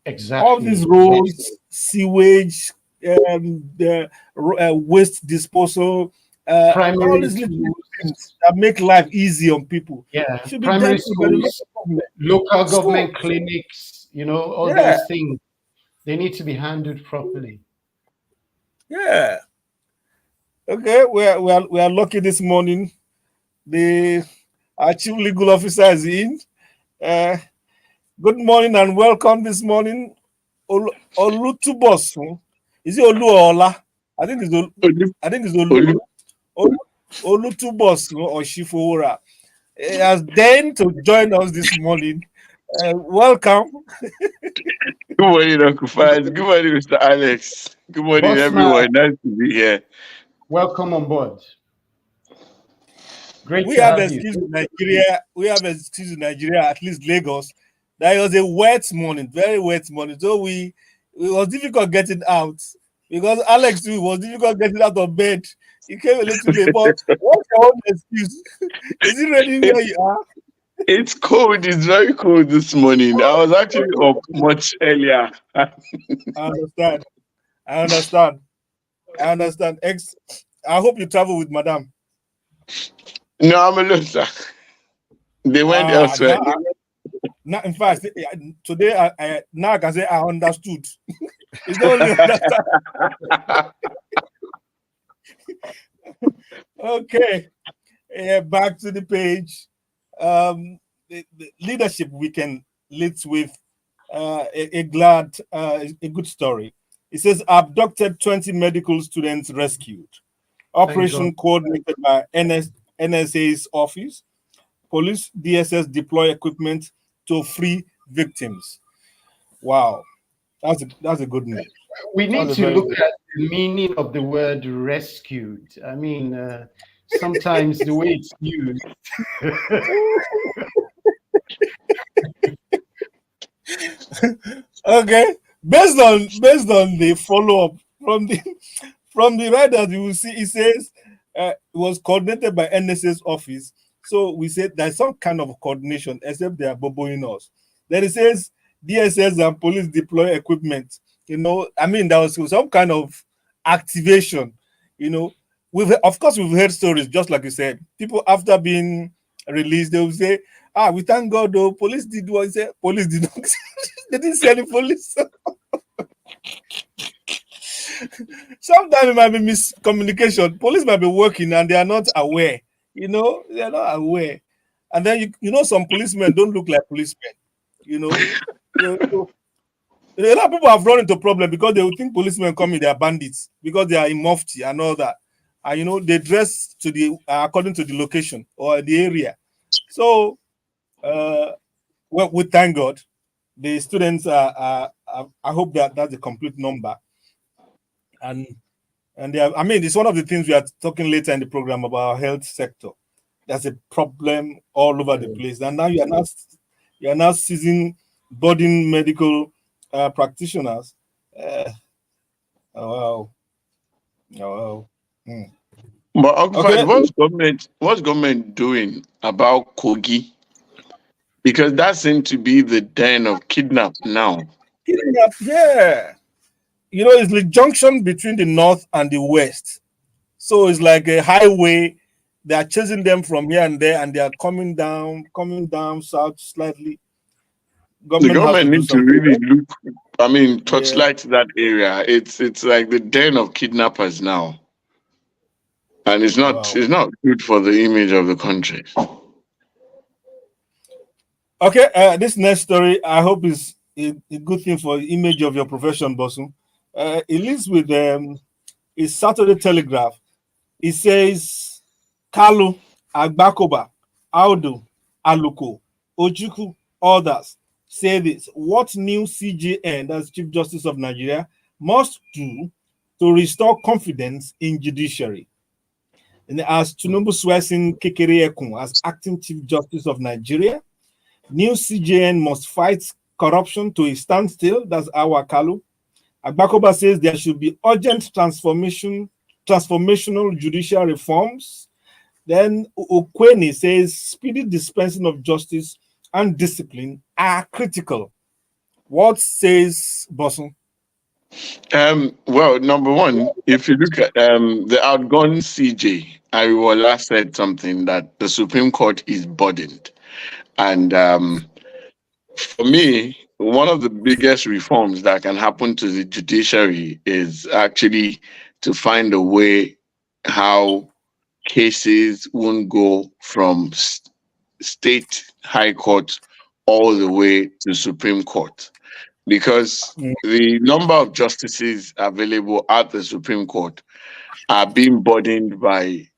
Speaker 1: All these
Speaker 2: Exactly.
Speaker 1: roads, sewage, the waste disposal, All
Speaker 2: Primary
Speaker 1: these little things
Speaker 2: schools,
Speaker 1: that make life easy on people
Speaker 2: yeah,
Speaker 1: should be
Speaker 2: primary
Speaker 1: dealt with by the
Speaker 2: schools,
Speaker 1: local government.
Speaker 2: local
Speaker 1: School.
Speaker 2: government clinics, all
Speaker 1: Yeah,
Speaker 2: those things, they need to be handled properly.
Speaker 1: yeah. Okay, we are lucky this morning. The our chief legal officer is in. Uh, Good morning and welcome this morning. Olutubos. Is it Olu or Ola? I think it's Olu.
Speaker 6: Olu,
Speaker 1: I think it's Olu.
Speaker 6: Olu.
Speaker 1: Olutubos or Shifora. He has deigned to join us this morning. Welcome.
Speaker 6: Good morning, Uncle Faz. Good morning, Mr. Alex. Good morning,
Speaker 2: Bossman,
Speaker 6: everyone. Nice to be here.
Speaker 2: welcome on board. Great
Speaker 1: We
Speaker 2: to
Speaker 1: have
Speaker 2: have you.
Speaker 1: excuse in Nigeria. We have excuse in Nigeria, at least Lagos. That was a wet morning, very wet morning. So it was difficult getting out because Alex too was difficult getting out of bed. He came a little late. But what's your own excuse? Is it raining
Speaker 6: It,
Speaker 1: where you are?
Speaker 6: it's cold. It's very cold this morning. I was actually up much earlier.
Speaker 1: I understand. I understand. I understand. I hope you travel with Madam.
Speaker 6: No, I'm alone, sir. They went
Speaker 1: Ah,
Speaker 6: elsewhere.
Speaker 1: now, in fact, today now I can say I understood. It's not only understand. Okay, back to the page. The leadership we can lead with a good story. It says abducted 20 medical students rescued.
Speaker 2: Thank God.
Speaker 1: Operation coordinated by NSA's office. Police DSS deploy equipment to free victims. Wow, that's a good news.
Speaker 2: We need
Speaker 1: That's a
Speaker 2: to
Speaker 1: very
Speaker 2: look
Speaker 1: good.
Speaker 2: at the meaning of the word rescued. I mean, sometimes the way it's used.
Speaker 1: Okay, based on the follow up from the writer, you will see it says it was coordinated by NSS office. So we said there's some kind of coordination, except they are boboing us. Then it says DSS and police deploy equipment. I mean, there was some kind of activation. We've of course we've heard stories, just like you said. People after being released, they will say, we thank God though, police did what he said, police did not they didn't see any police. Sometimes it might be miscommunication. Police might be working and they are not aware. They are not aware. And then some policemen don't look like policemen. You know, So, a lot of people have run into problem because they would think policemen come in, they are bandits because they are in mufti and all that. And they dress to the according to the location or the area. So, well, we thank God. The students I hope that that's a complete number. And I mean, it's one of the things we are talking later in the program about our health sector. There's a problem all over the place, and now you are now seizing budding medical practitioners. Uh, oh, wow. Oh, wow. Hmm.
Speaker 6: But Uncle Faz,
Speaker 1: Okay.
Speaker 6: what's government doing about Kogi? Because that seems to be the den of kidnap now.
Speaker 1: Yeah. It's the junction between the north and the west. So it's like a highway. They are chasing them from here and there, and they are coming down south slightly.
Speaker 6: The
Speaker 1: Government has to
Speaker 6: government
Speaker 1: do
Speaker 6: need to
Speaker 1: something.
Speaker 6: really look. I mean,
Speaker 1: Yeah.
Speaker 6: touchlight that area. It's like the den of kidnappers now, and it's not
Speaker 1: Wow.
Speaker 6: it's not good for the image of the country.
Speaker 1: Okay. This next story, I hope is a good thing for the image of your profession, Bosun. It leads with a Saturday Telegraph. It says Kalu, Agbakoba, Audu, Aluko, Ojuku, others say this. What new CJN, that's Chief Justice of Nigeria, must do to restore confidence in judiciary? And as Tinubu swears in Kekere Ekun as acting Chief Justice of Nigeria, new CJN must fight corruption to a standstill. That's our Kalu. Agbakoba says there should be urgent transformational judicial reforms. Then Ukweni says speedy dispensing of justice and discipline are critical. What says Bosun?
Speaker 6: Well, number one, if you look at the outgone CJ, Ariwola said something that the Supreme Court is burdened. And for me, one of the biggest reforms that can happen to the judiciary is actually to find a way how cases won't go from state high court all the way to Supreme Court, because
Speaker 1: Mm.
Speaker 6: the number of justices available at the Supreme Court are being burdened by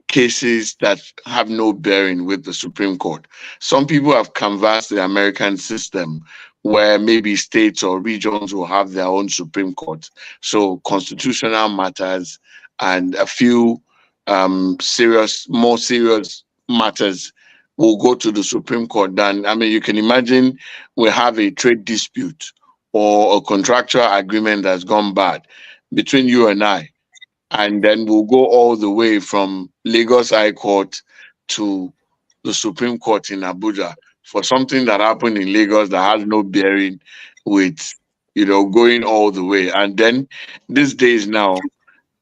Speaker 6: cases that have no bearing with the Supreme Court. Some people have canvassed the American system where maybe states or regions will have their own Supreme Court. So constitutional matters and a few more serious matters will go to the Supreme Court. Then, I mean, you can imagine we have a trade dispute or a contractual agreement that's gone bad between you and I, and then we'll go all the way from Lagos High Court to the Supreme Court in Abuja for something that happened in Lagos that has no bearing with, going all the way. And then these days now,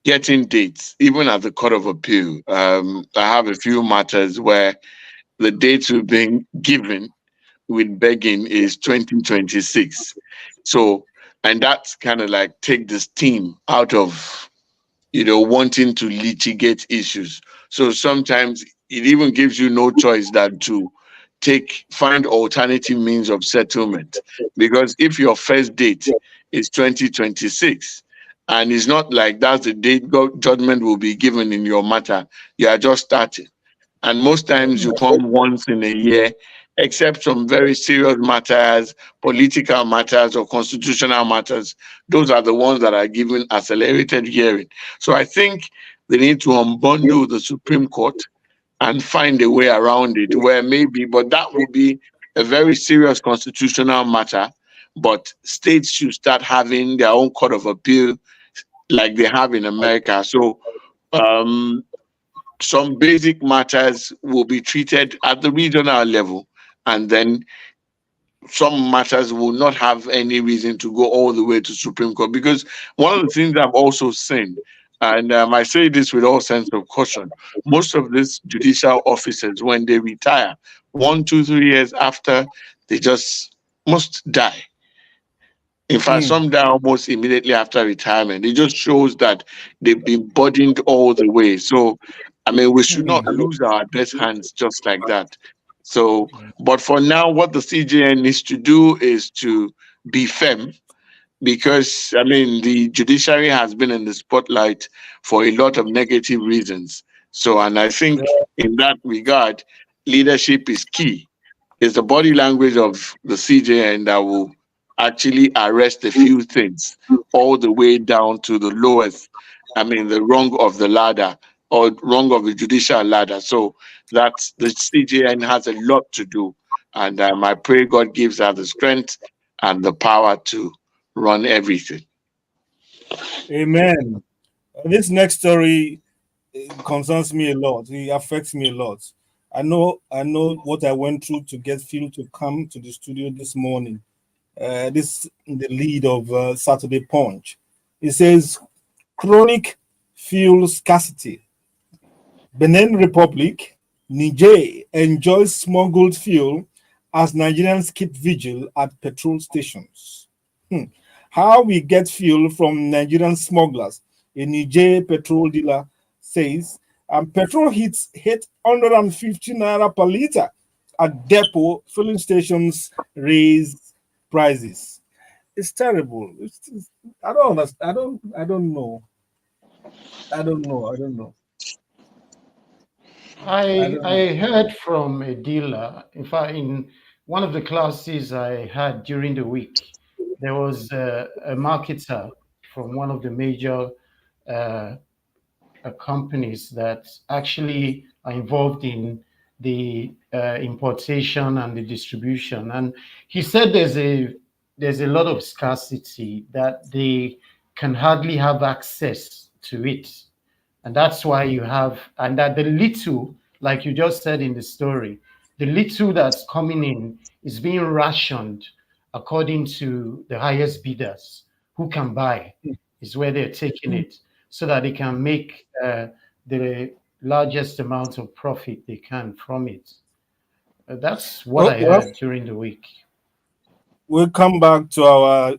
Speaker 6: getting dates, even at the Court of Appeal, I have a few matters where the dates we've been given with begging is 2026. So, and that's kind of like take the steam out of wanting to litigate issues. So sometimes it even gives you no choice than to find alternative means of settlement. Because if your first date is 2026, and it's not like that's the date judgment will be given in your matter, you are just starting. And most times you come once in a year, except some very serious matters, political matters, or constitutional matters. Those are the ones that are given accelerated hearing. So I think they need to unbundle the Supreme Court and find a way around it where maybe, but that will be a very serious constitutional matter. But states should start having their own court of appeal like they have in America. So um, some basic matters will be treated at the regional level, and then some matters will not have any reason to go all the way to Supreme Court. Because one of the things I've also seen, and I say this with all sense of caution, most of these judicial officers, when they retire, 1, 2, 3 years after, they just must die. In fact,
Speaker 1: Mm.
Speaker 6: some die almost immediately after retirement. It just shows that they've been burdened all the way. So, I mean, we should not
Speaker 1: Mm.
Speaker 6: lose our best hands just like that. So, but for now, what the CJN needs to do is to be firm, because, I mean, the judiciary has been in the spotlight for a lot of negative reasons. So, and I think in that regard, leadership is key. It's the body language of the CJN that will actually arrest a few things all the way down to the lowest, I mean, the rung of the ladder or rung of the judicial ladder. So that's the CJN has a lot to do. And I pray God gives her the strength and the power to run everything.
Speaker 1: Amen. This next story concerns me a lot. It affects me a lot. I know what I went through to get Phil to come to the studio this morning. This the lead of Saturday Punch. It says chronic fuel scarcity. Benin Republic, Niger enjoys smuggled fuel as Nigerians keep vigil at petrol stations. Hmm. How we get fuel from Nigerian smugglers? A Niger petrol dealer says, and petrol hits 850 naira per liter at depot. Filling stations raise prices. It's terrible. I don't understand. I don't know. I don't know. I don't know. I
Speaker 2: I
Speaker 1: don't know.
Speaker 2: I heard from a dealer. In fact, in one of the classes I had during the week, there was a marketer from one of the major uh, companies that actually are involved in the importation and the distribution. And he said there's a lot of scarcity that they can hardly have access to it, and that's why you have, and that the little, like you just said in the story, the little that's coming in is being rationed according to the highest bidders who can buy is where they're taking it, so that they can make the largest amount of profit they can from it. That's what I
Speaker 1: Well,
Speaker 2: heard during the week.
Speaker 1: we'll come back to our.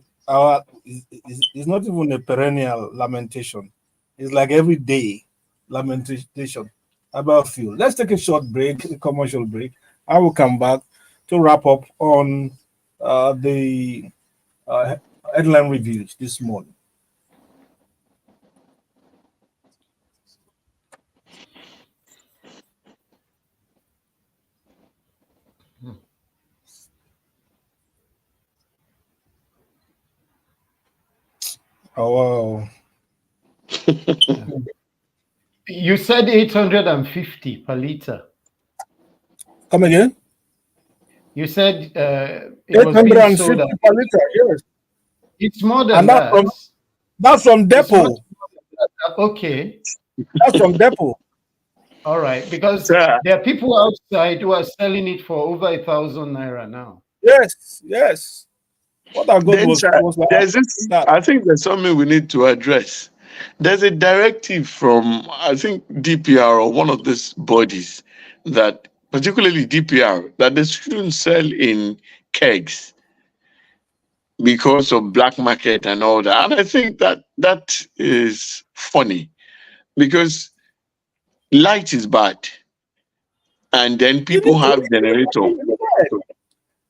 Speaker 1: It's not even a perennial lamentation. It's like every day lamentation about fuel. Let's take a short break, a commercial break. I will come back to wrap up on the uh, headline reviews this morning. Oh, wow.
Speaker 2: You said 850 per liter.
Speaker 1: Come again?
Speaker 2: You said it was being
Speaker 1: 850
Speaker 2: sold at,
Speaker 1: per liter, yes.
Speaker 2: it's more than
Speaker 1: And
Speaker 2: that.
Speaker 1: that's from
Speaker 2: It's
Speaker 1: depot.
Speaker 2: much more than that. Okay.
Speaker 1: That's from depot.
Speaker 2: All right. Because
Speaker 6: Sir,
Speaker 2: there are people outside who are selling it for over 1,000 naira now.
Speaker 1: Yes, yes. What I got
Speaker 6: then, sir,
Speaker 1: was like
Speaker 6: there's this.
Speaker 1: that.
Speaker 6: I think there's something we need to address. There's a directive from, I think, DPR or one of these bodies that, particularly DPR, that they shouldn't sell in kegs because of black market and all that. And I think that is funny because light is bad, and then
Speaker 1: You need
Speaker 6: people
Speaker 1: to
Speaker 6: have generator,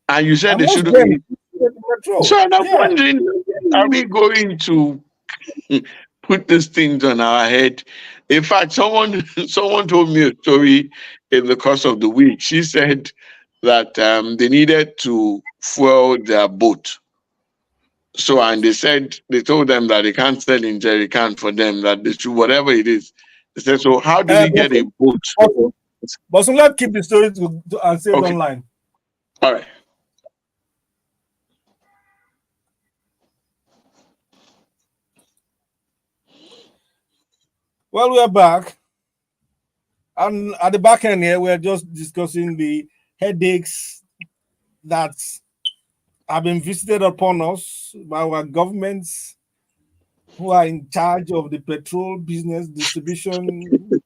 Speaker 6: and you said
Speaker 1: and
Speaker 6: they
Speaker 1: most
Speaker 6: shouldn't
Speaker 1: them
Speaker 6: be.
Speaker 1: petrol.
Speaker 6: So and I'm
Speaker 1: Yeah.
Speaker 6: wondering, are we going to put these things on our head? In fact, someone told me a story in the course of the week. She said that they needed to fuel their boat. So and they told them that they can't sell in jerry can for them, that they should whatever it is. They said, so how do we get a boat?
Speaker 1: But so let's keep the story to and save it
Speaker 6: Okay,
Speaker 1: online.
Speaker 6: all right.
Speaker 1: Well, we're back. And at the back end here, we're just discussing the headaches that have been visited upon us by our governments who are in charge of the petrol business, distribution,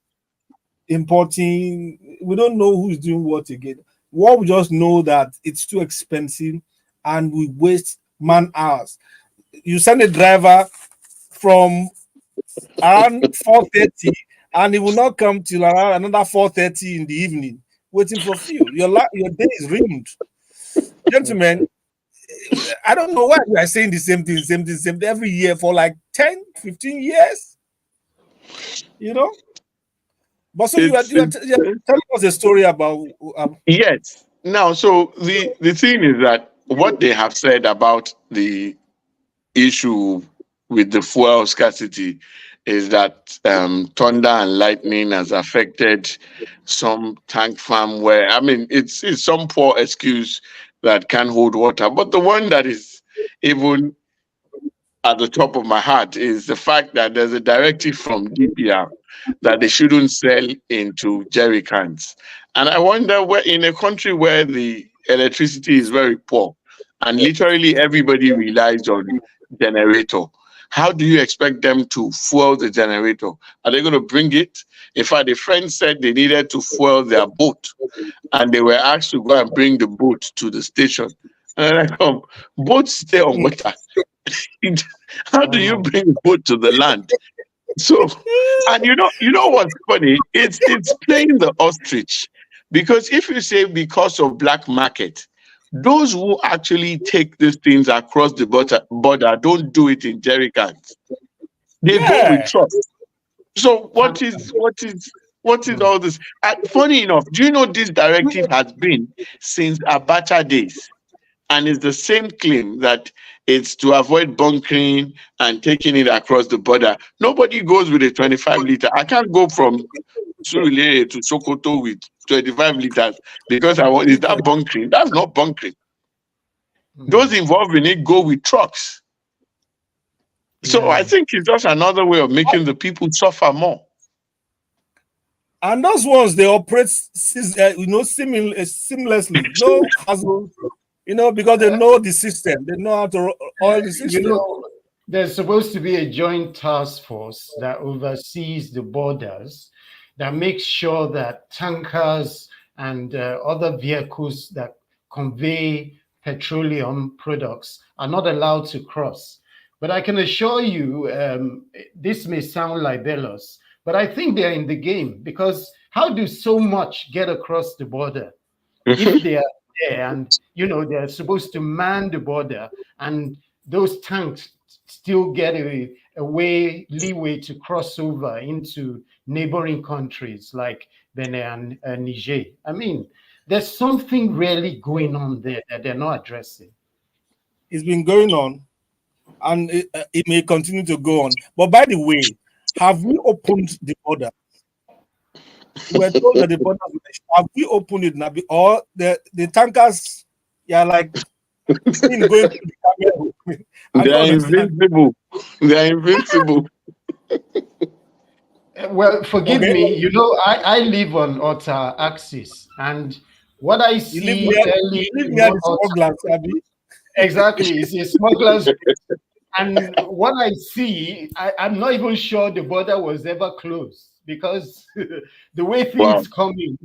Speaker 1: importing. We don't know who's doing what again. What we just know that it's too expensive and we waste man hours. You send a driver from around 4:30 and he will not come till around another 4:30 in the evening waiting for fuel. Your day is ruined. Gentlemen, I don't know why we are saying the same thing every year for like 10, 15 years. You know? But so
Speaker 6: It's,
Speaker 1: you are telling us a story about
Speaker 6: yes. Now, so the thing is that what they have said about the issue with the fuel scarcity is that thunder and lightning has affected some tank farm where, I mean, it's some poor excuse that can't hold water. But the one that is even at the top of my heart is the fact that there's a directive from DPR that they shouldn't sell into jerry cans. And I wonder, where in a country where the electricity is very poor and literally everybody relies on generator, how do you expect them to fuel the generator? Are they going to bring it? In fact, a friend said they needed to fuel their boat and they were asked to go and bring the boat to the station. And I come, boats stay on water. How do you bring a boat to the land? So, and you know what's funny? It's playing the ostrich, because if you say because of black market, those who actually take these things across the border don't do it in jerry cans. They go with
Speaker 1: yeah.
Speaker 6: trucks. So what is all this? Funny enough, do you know this directive has been since Abacha days? And it's the same claim that it's to avoid bunkering and taking it across the border. Nobody goes with a 25 liter. I can't go from Surulere to Sokoto with 25 liters because I want. Is that bunkering? That's not bunkering. Those involved in it go with trucks. So I think it's just another way of making the people suffer more.
Speaker 1: And those ones they operate seamlessly, no hassle, because they know the system, they know how to oil the
Speaker 2: You
Speaker 1: system.
Speaker 2: know, There's supposed to be a joint task force that oversees the borders, that makes sure that tankers and other vehicles that convey petroleum products are not allowed to cross. But I can assure you, this may sound libelous, but I think they're in the game, because how do so much get across the border if they are there, and they're supposed to man the border, and those tanks still get a way leeway to cross over into neighboring countries like Benin and Niger? I mean, there's something really going on there that they're not addressing.
Speaker 1: It's been going on, and it may continue to go on. But by the way, have we opened the border? We were told that the border, have we opened it now? Or the tankers, yeah, like going to the Cameroon. I
Speaker 6: They
Speaker 1: don't
Speaker 6: are
Speaker 1: understand.
Speaker 6: invincible. They are invincible.
Speaker 2: Well, forgive
Speaker 1: Okay,
Speaker 2: me. I live on Otta axis, and what I see
Speaker 1: you
Speaker 2: early
Speaker 1: live near
Speaker 2: on
Speaker 1: the
Speaker 2: Otta,
Speaker 1: smugglers, Abi.
Speaker 2: exactly, is a smuggler's. And what I see, I'm not even sure the border was ever closed, because the way
Speaker 6: Wow.
Speaker 2: things come in,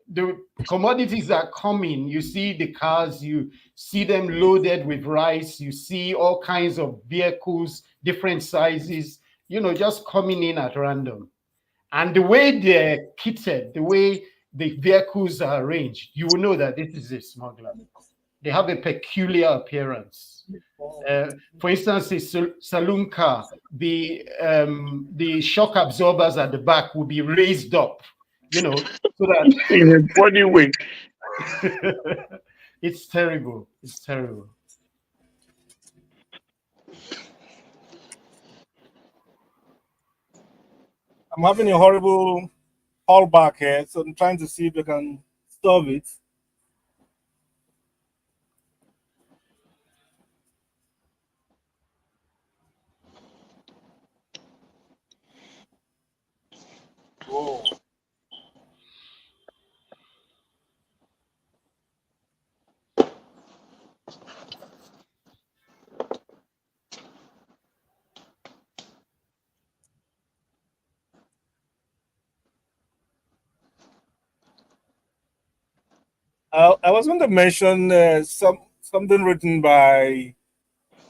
Speaker 2: the commodities are coming. You see the cars, you see them loaded with rice, you see all kinds of vehicles, different sizes, just coming in at random. And the way they're kitted, the way the vehicles are arranged, you will know that this is a smuggler. They have a peculiar appearance. For instance, a saloon car, the shock absorbers at the back will be raised up, so that
Speaker 6: In a funny way.
Speaker 2: it's terrible. It's terrible.
Speaker 1: I'm having a horrible call back here, so I'm trying to see if I can solve it. Oh. I was going to mention something written by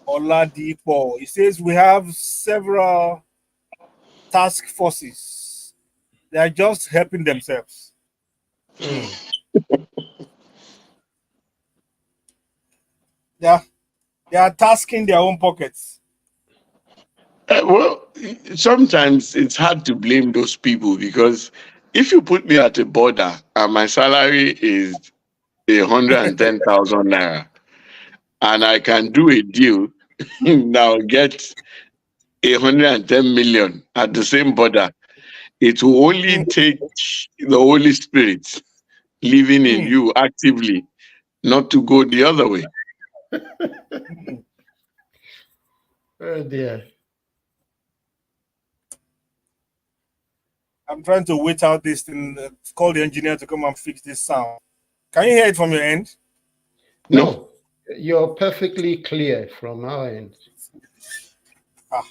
Speaker 1: Oladipo. It says we have several task forces. They are just helping themselves. Yeah, they are tasking their own pockets.
Speaker 6: Well, sometimes it's hard to blame those people, because if you put me at a border and my salary is 110,000 naira, and I can do a deal now, get 110 million at the same border, it will only
Speaker 1: Mm,
Speaker 6: take the Holy Spirit living in
Speaker 1: mm,
Speaker 6: you actively not to go the other way.
Speaker 1: mm.
Speaker 2: Oh dear.
Speaker 1: I'm trying to wait out this thing. Call the engineer to come and fix this sound. Can you hear it from your end?
Speaker 6: No.
Speaker 2: No, you're perfectly clear from our end.
Speaker 1: Ah,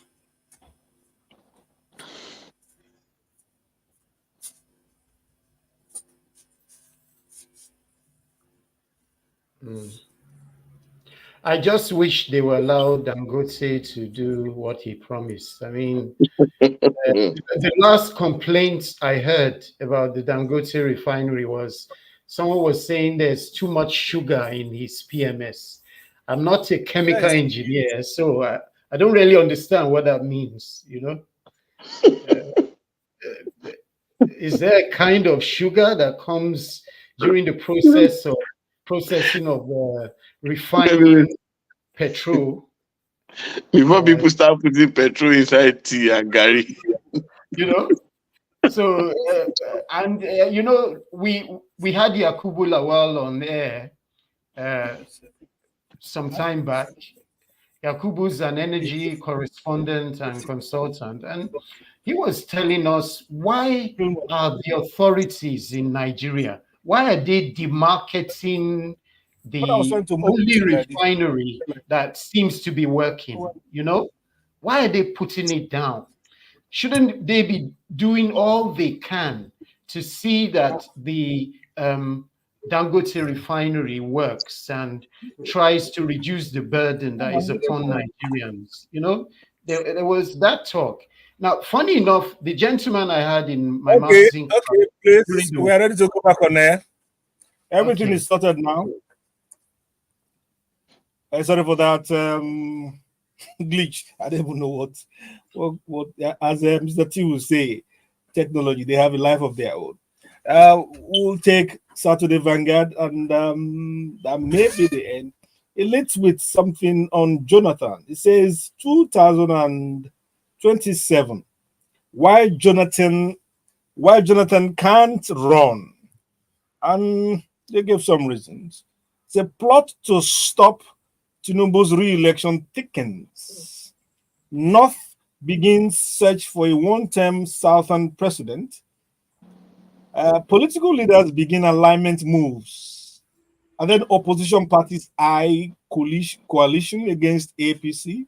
Speaker 2: I just wish they were allowed Dangote to do what he promised. I mean, the last complaint I heard about the Dangote refinery was someone was saying there's too much sugar in his PMS. I'm not a chemical
Speaker 1: yes.
Speaker 2: engineer, so I don't really understand what that means. Is there a kind of sugar that comes during the processing of
Speaker 6: Maybe
Speaker 2: refining petrol?
Speaker 6: before
Speaker 2: Uh,
Speaker 6: people start putting petrol inside tea and gari.
Speaker 2: you know, so and we had Yakubu Lawal on air uh, some time back. Yakubu's an energy correspondent and consultant, and he was telling us, why are the authorities in Nigeria, why are they demarketing
Speaker 1: What I was
Speaker 2: the
Speaker 1: trying to
Speaker 2: only
Speaker 1: mention,
Speaker 2: refinery that seems to be working. Why are they putting it down? Shouldn't they be doing all they can to see that the Dangote refinery works and tries to reduce the burden that is upon Nigerians? There was that talk. Now, funny enough, the gentleman I had in my
Speaker 1: okay,
Speaker 2: marketing class during
Speaker 1: please,
Speaker 2: the
Speaker 1: we are ready to go back on air. Everything
Speaker 2: okay.
Speaker 1: is sorted now. Sorry for that glitch. I don't even know what as Mr. T will say, technology, they have a life of their own. We'll take Saturday Vanguard, and that may be the end. It leads with something on Jonathan. It says 2027. Why Jonathan can't run. And they gave some reasons. It's a plot to stop Tinubu's re-election thickens. North begins search for a one-term Southern president. Political leaders begin alignment moves. And then opposition parties eye coalition against APC.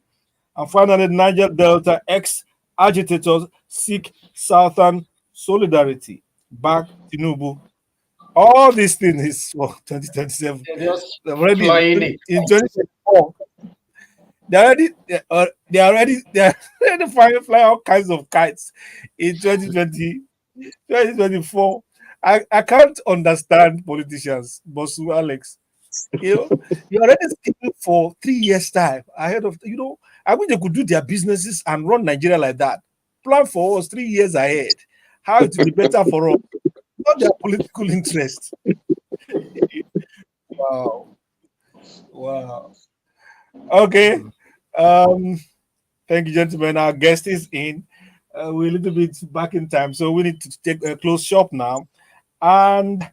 Speaker 1: And finally, Niger Delta ex-agitators seek Southern solidarity. Back Tinubu. All these things is for 2027.
Speaker 2: They're just
Speaker 1: Already
Speaker 2: flying it.
Speaker 1: in 2024. They're already fly all kinds of kites in 2024. I can't understand politicians, Bosu Alex. You're already scheduled for 3 years' time ahead of I wish they could do their businesses and run Nigeria like that. Plan for us 3 years ahead. How it will be better for us, not their political interest. Wow. Okay. Thank you, gentlemen. Our guest is in. We're a little bit back in time, so we need to take a close shop now and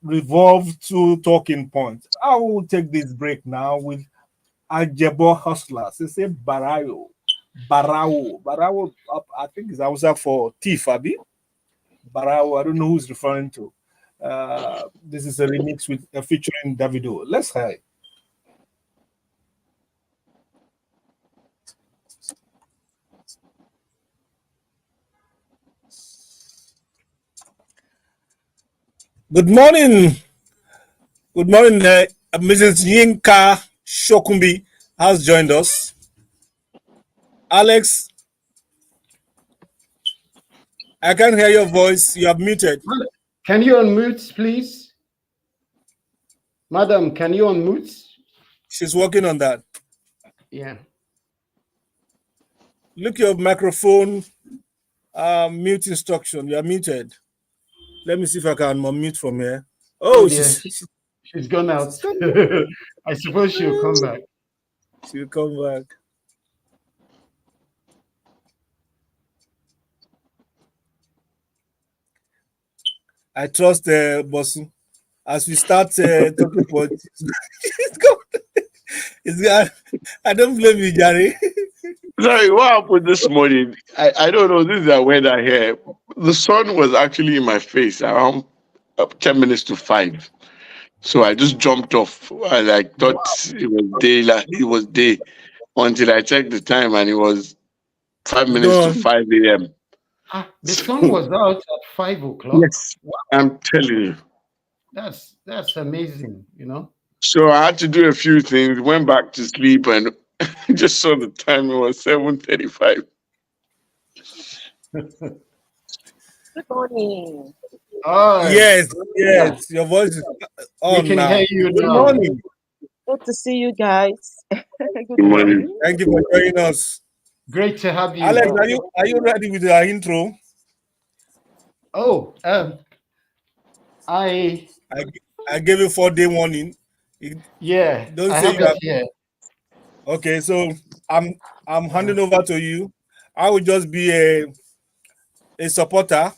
Speaker 1: revolve to talking points. I will take this break now with Ajebo Hustlers. They say Barayo. Barao. I think it's Hausa for thief, Abi. Barao. I don't know who's referring to. This is a remix with featuring Davido. Let's hear it. Good morning. Good morning, Mrs. Yinka Shokumbi has joined us. Alex, I can't hear your voice. You are muted.
Speaker 2: Can you unmute, please? Madam, can you unmute?
Speaker 1: She's working on that.
Speaker 2: Yeah.
Speaker 1: Look your microphone mute instruction. You are muted. Let me see if I can unmute from here. Oh,
Speaker 2: Yeah. She's gone out. I suppose she'll come back.
Speaker 1: She'll come back. I trust Bosu. As we start talking about I don't blame you, Jerry.
Speaker 6: Sorry, what happened this morning? I don't know. This is the weather here. The sun was actually in my face around 10 minutes to 5. So I just jumped off. I thought it was daylight. It was day until I checked the time and it was 5 minutes to 5 a.m.
Speaker 2: The sun was out at 5 o'clock.
Speaker 6: Yes, wow. I'm telling you.
Speaker 2: That's amazing,
Speaker 6: So I had to do a few things, went back to sleep and just saw the time. It was 7:35.
Speaker 5: Good morning.
Speaker 1: Yes, your voice is on
Speaker 2: we can
Speaker 1: now.
Speaker 2: hear you
Speaker 1: Good
Speaker 2: now.
Speaker 1: morning.
Speaker 5: Good to see you guys.
Speaker 6: Good morning.
Speaker 1: Thank you for joining us.
Speaker 2: Great to have you.
Speaker 1: Alex, are you ready with our intro?
Speaker 2: Oh, I
Speaker 1: gave you 4-day warning.
Speaker 2: Don't
Speaker 1: say you have. Here. Okay, so I'm handing over to you. I will just be a supporter.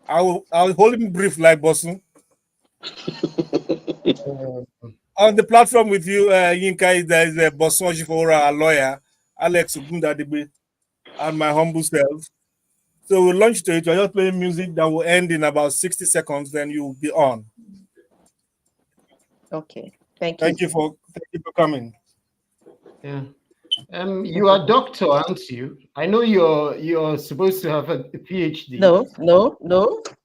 Speaker 1: I'll hold him brief like Bosun. On the platform with you, Yinka, there is Bosun Ojifora, a lawyer, Alex Ogundadibe, and my humble self. So we'll launch to it. We're just playing music that will end in about 60 seconds, then you'll be on.
Speaker 5: Okay. Thank you.
Speaker 1: Thank you for coming.
Speaker 2: Yeah. You are doctor, aren't you? I know you're supposed to have a PhD.
Speaker 5: No.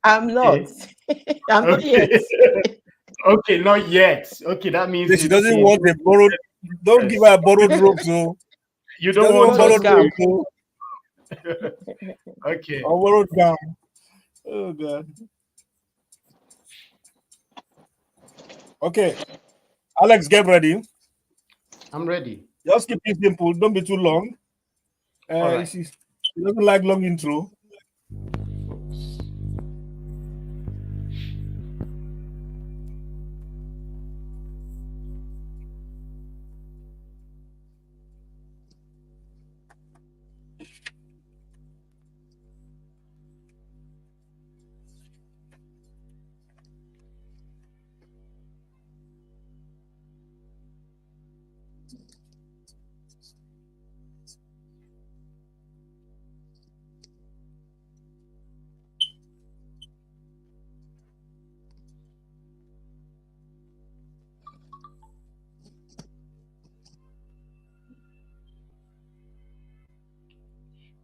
Speaker 5: I'm not.
Speaker 2: Okay.
Speaker 5: I'm not yet.
Speaker 2: Okay. Okay, not yet. Okay, that means
Speaker 1: She
Speaker 2: it's
Speaker 1: doesn't
Speaker 2: in
Speaker 1: want a borrowed. Don't give her a borrowed rope, so
Speaker 2: you
Speaker 1: she
Speaker 2: don't
Speaker 1: doesn't
Speaker 2: want
Speaker 1: want
Speaker 2: us
Speaker 5: Borrowed
Speaker 1: borrowed rope,
Speaker 5: gown.
Speaker 1: so
Speaker 2: Okay.
Speaker 1: or borrowed gown. Oh God. Okay, Alex, get ready.
Speaker 2: I'm ready.
Speaker 1: Just keep it simple. Don't be too long.
Speaker 2: All right.
Speaker 1: She doesn't like long intro.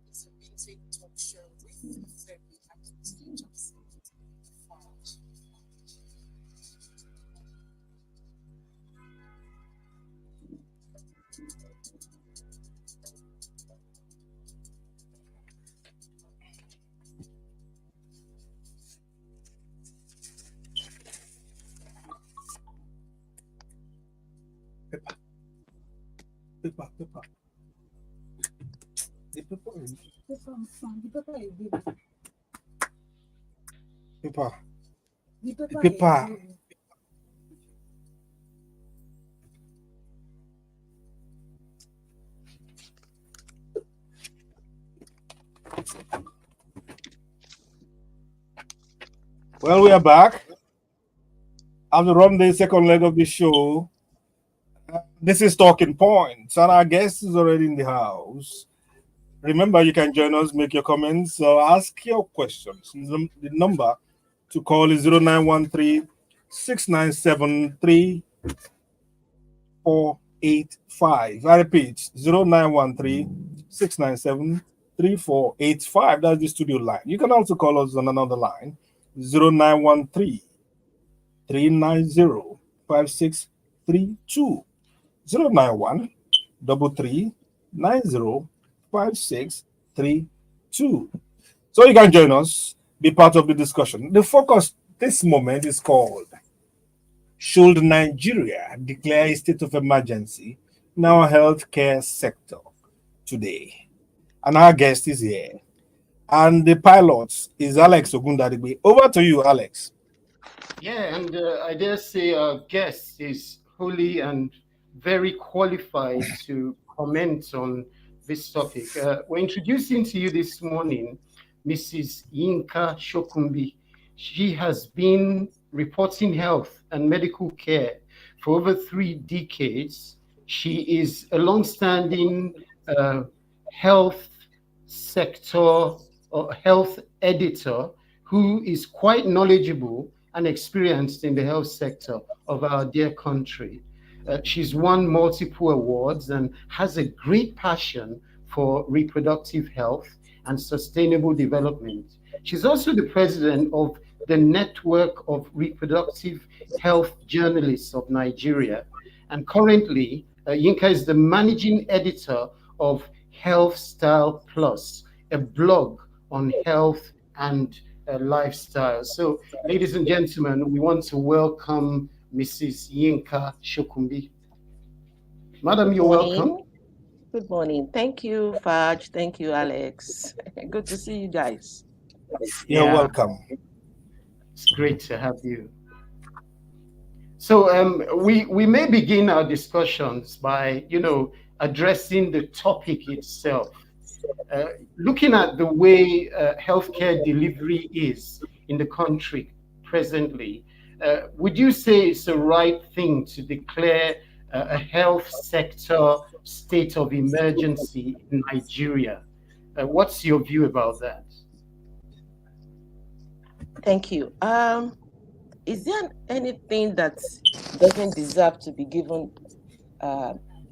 Speaker 7: It's a music talk show with very Akintunde-Johnson.
Speaker 1: Paper. The paper is paper. The paper. Well, we are back. After run the second leg of the show. This is Talking Points, and our guest is already in the house. Remember, you can join us, make your comments, or ask your questions. The number to call is 0913 697 3485. I repeat, 0913 697 3485. That's the studio line. You can also call us on another line, 0913 390 5632. 091 33905632. So you can join us, be part of the discussion. The focus this moment is called Should Nigeria Declare a State of Emergency in our healthcare sector today? And our guest is here. And the pilot is Alex Ogundadibe. Over to you, Alex.
Speaker 2: Yeah, and I dare say our guest is wholly and very qualified to comment on this topic. We're introducing to you this morning Mrs. Yinka Shokumbi. She has been reporting health and medical care for over 3 decades. She is a long-standing health sector or health editor who is quite knowledgeable and experienced in the health sector of our dear country. She's won multiple awards and has a great passion for reproductive health and sustainable development. She's also the president of the Network of Reproductive Health Journalists of Nigeria. And currently, Yinka is the managing editor of Health Style Plus, a blog on health and lifestyle. So, ladies and gentlemen, we want to welcome Mrs. Yinka Shokumbi. Madam, you're welcome.
Speaker 5: Good morning. Thank you, Faj. Thank you, Alex. Good to see you guys.
Speaker 1: You're welcome.
Speaker 2: It's great to have you. So we may begin our discussions by, addressing the topic itself. Looking at the way healthcare delivery is in the country presently, would you say it's the right thing to declare a health sector state of emergency in Nigeria? What's your view about that?
Speaker 5: Thank you.
Speaker 8: is there anything that doesn't deserve to be given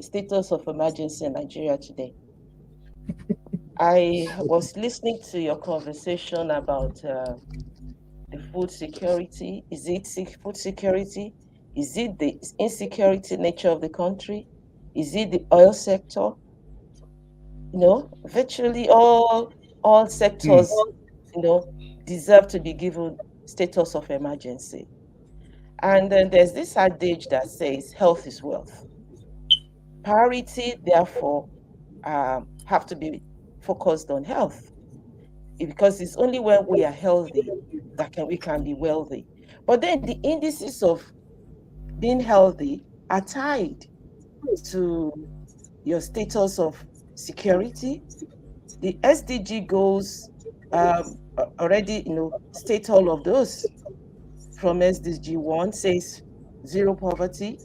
Speaker 8: status of emergency in Nigeria today? I was listening to your conversation about the food security. Is it food security? Is it the insecurity nature of the country? Is it the oil sector? Virtually all sectors, deserve to be given status of emergency. And then there's this adage that says health is wealth. Priority, therefore, have to be focused on health, because it's only when we are healthy that we can be wealthy. But then the indices of being healthy are tied to your status of security. The SDG goals already, state all of those. From SDG 1 says zero poverty.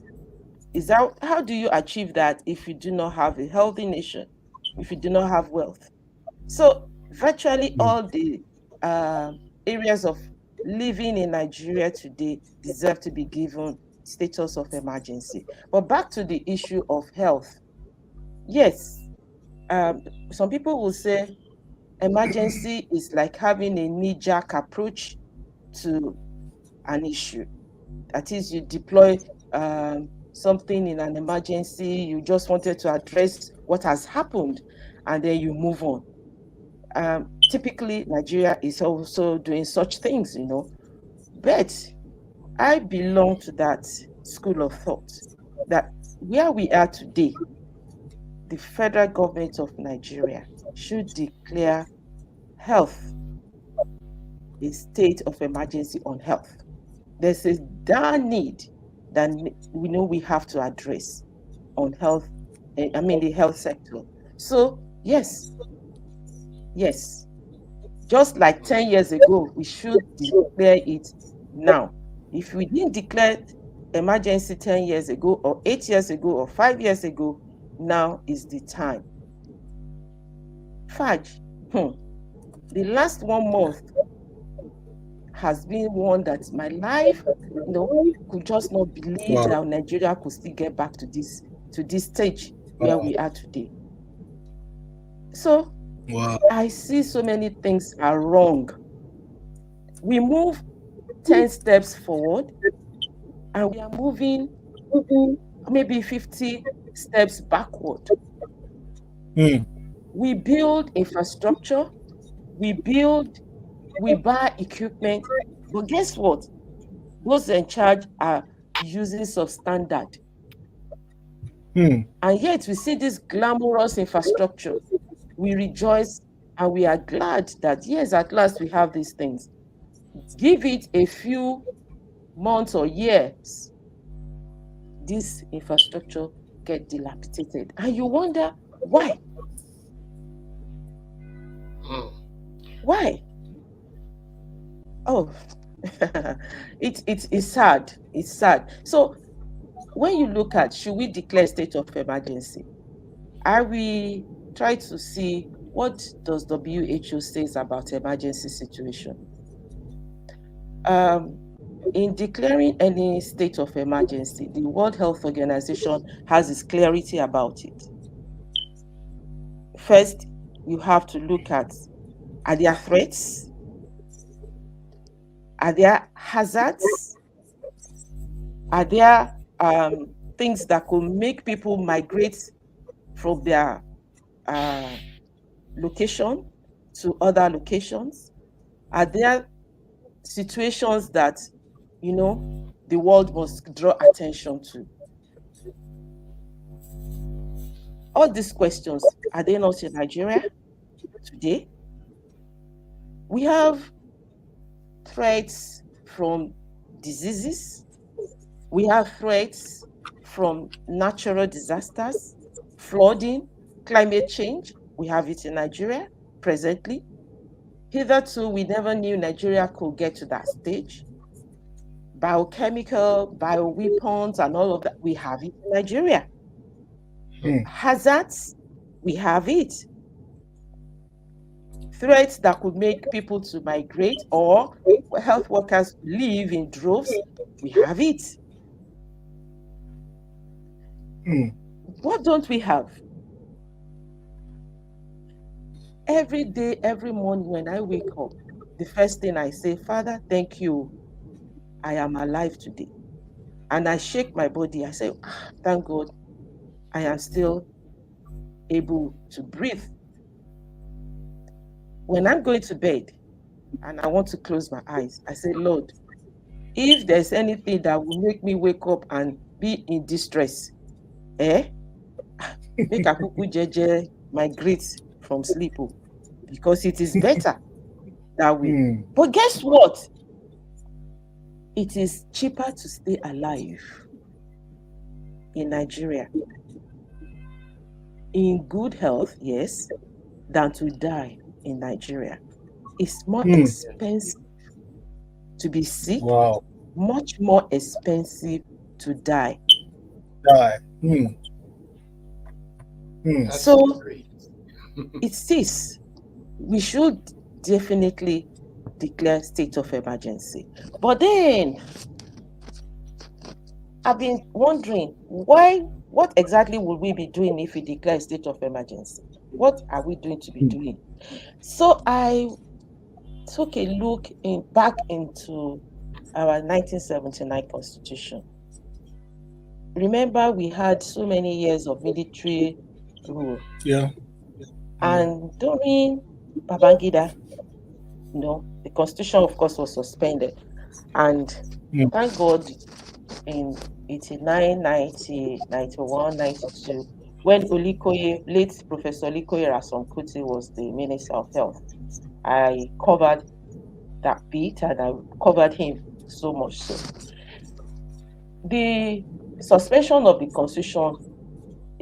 Speaker 8: How do you achieve that if you do not have a healthy nation, if you do not have wealth? So virtually all the areas of living in Nigeria today deserve to be given status of emergency. But back to the issue of health. Yes, some people will say emergency is like having a knee-jerk approach to an issue. That is, you deploy something in an emergency, you just wanted to address what has happened, and then you move on. Typically, Nigeria is also doing such things, But I belong to that school of thought that where we are today, the federal government of Nigeria should declare health a state of emergency on health. There's a darn need that we have to address on health, the health sector. So yes, just like 10 years ago, we should declare it now. If we didn't declare emergency 10 years ago, or 8 years ago, or 5 years ago, now is the time. Faj, the last 1 month has been one that my life, could just not believe that Nigeria could still get back to this stage where we are today. So I see so many things are wrong. We move 10 steps forward and we are moving maybe 50 steps backward. We build infrastructure, we buy equipment, but guess what? Those in charge are using substandard. And yet we see this glamorous infrastructure. We rejoice and we are glad that, yes, at last we have these things. Give it a few months or years, this infrastructure get dilapidated. And you wonder why? Why? Oh, it's sad. It's sad. So when you look at, should we declare state of emergency? I will try to see what does WHO says about emergency situation. In declaring any state of emergency, the World Health Organization has its clarity about it. First, you have to look at, are there threats? Are there hazards? Are there things that could make people migrate from their location to other locations? Are there situations that, the world must draw attention to? All these questions, are they not in Nigeria today? We have threats from diseases. We have threats from natural disasters, flooding, climate change. We have it in Nigeria presently. Hitherto, we never knew Nigeria could get to that stage. Biochemical, bioweapons, and all of that, we have it in Nigeria. Hazards, we have it. threats that could make people to migrate or health workers live in droves, we have it. What don't we have? Every day, every morning when I wake up, the first thing I say, Father, thank you. I am alive today. And I shake my body. I say, thank God I am still able to breathe. When I'm going to bed and I want to close my eyes, I say, Lord, if there's anything that will make me wake up and be in distress, make a kuku jeje migrate from sleep, because it is better that way. But guess what? It is cheaper to stay alive in Nigeria, in good health, yes, than to die in Nigeria. It's more expensive to be sick, much more expensive to die. So it is, we should definitely declare state of emergency. But then I've been wondering what exactly would we be doing if we declare a state of emergency? What are we going to be doing? So I took a look back into our 1979 Constitution. Remember, we had so many years of military rule.
Speaker 1: Yeah.
Speaker 8: And during Babangida, the Constitution, of course, was suspended. And thank God, in 89, 90, 91, 92, when late Professor Olikoye Rasom-Kuti was the Minister of Health, I covered that bit and I covered him so much so. The suspension of the Constitution,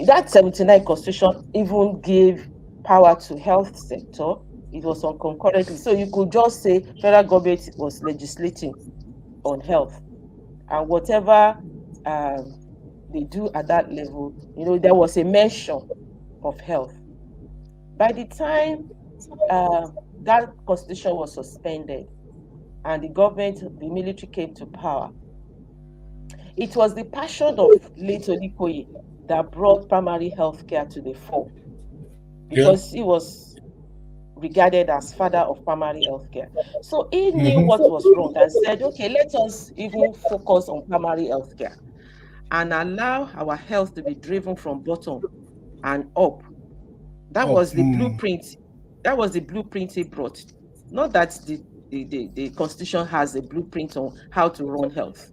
Speaker 8: that 79 Constitution even gave power to health sector. It was on concurrently. So you could just say federal government was legislating on health. And whatever they do at that level, there was a mention of health. By the time that Constitution was suspended and the military came to power, it was the passion of late Olikoye that brought primary health care to the fore, because he was regarded as father of primary health care. So he knew what was wrong and said, okay, let us even focus on primary health care and allow our health to be driven from bottom and up. That was the blueprint. That was the blueprint he brought. Not that the Constitution has a blueprint on how to run health.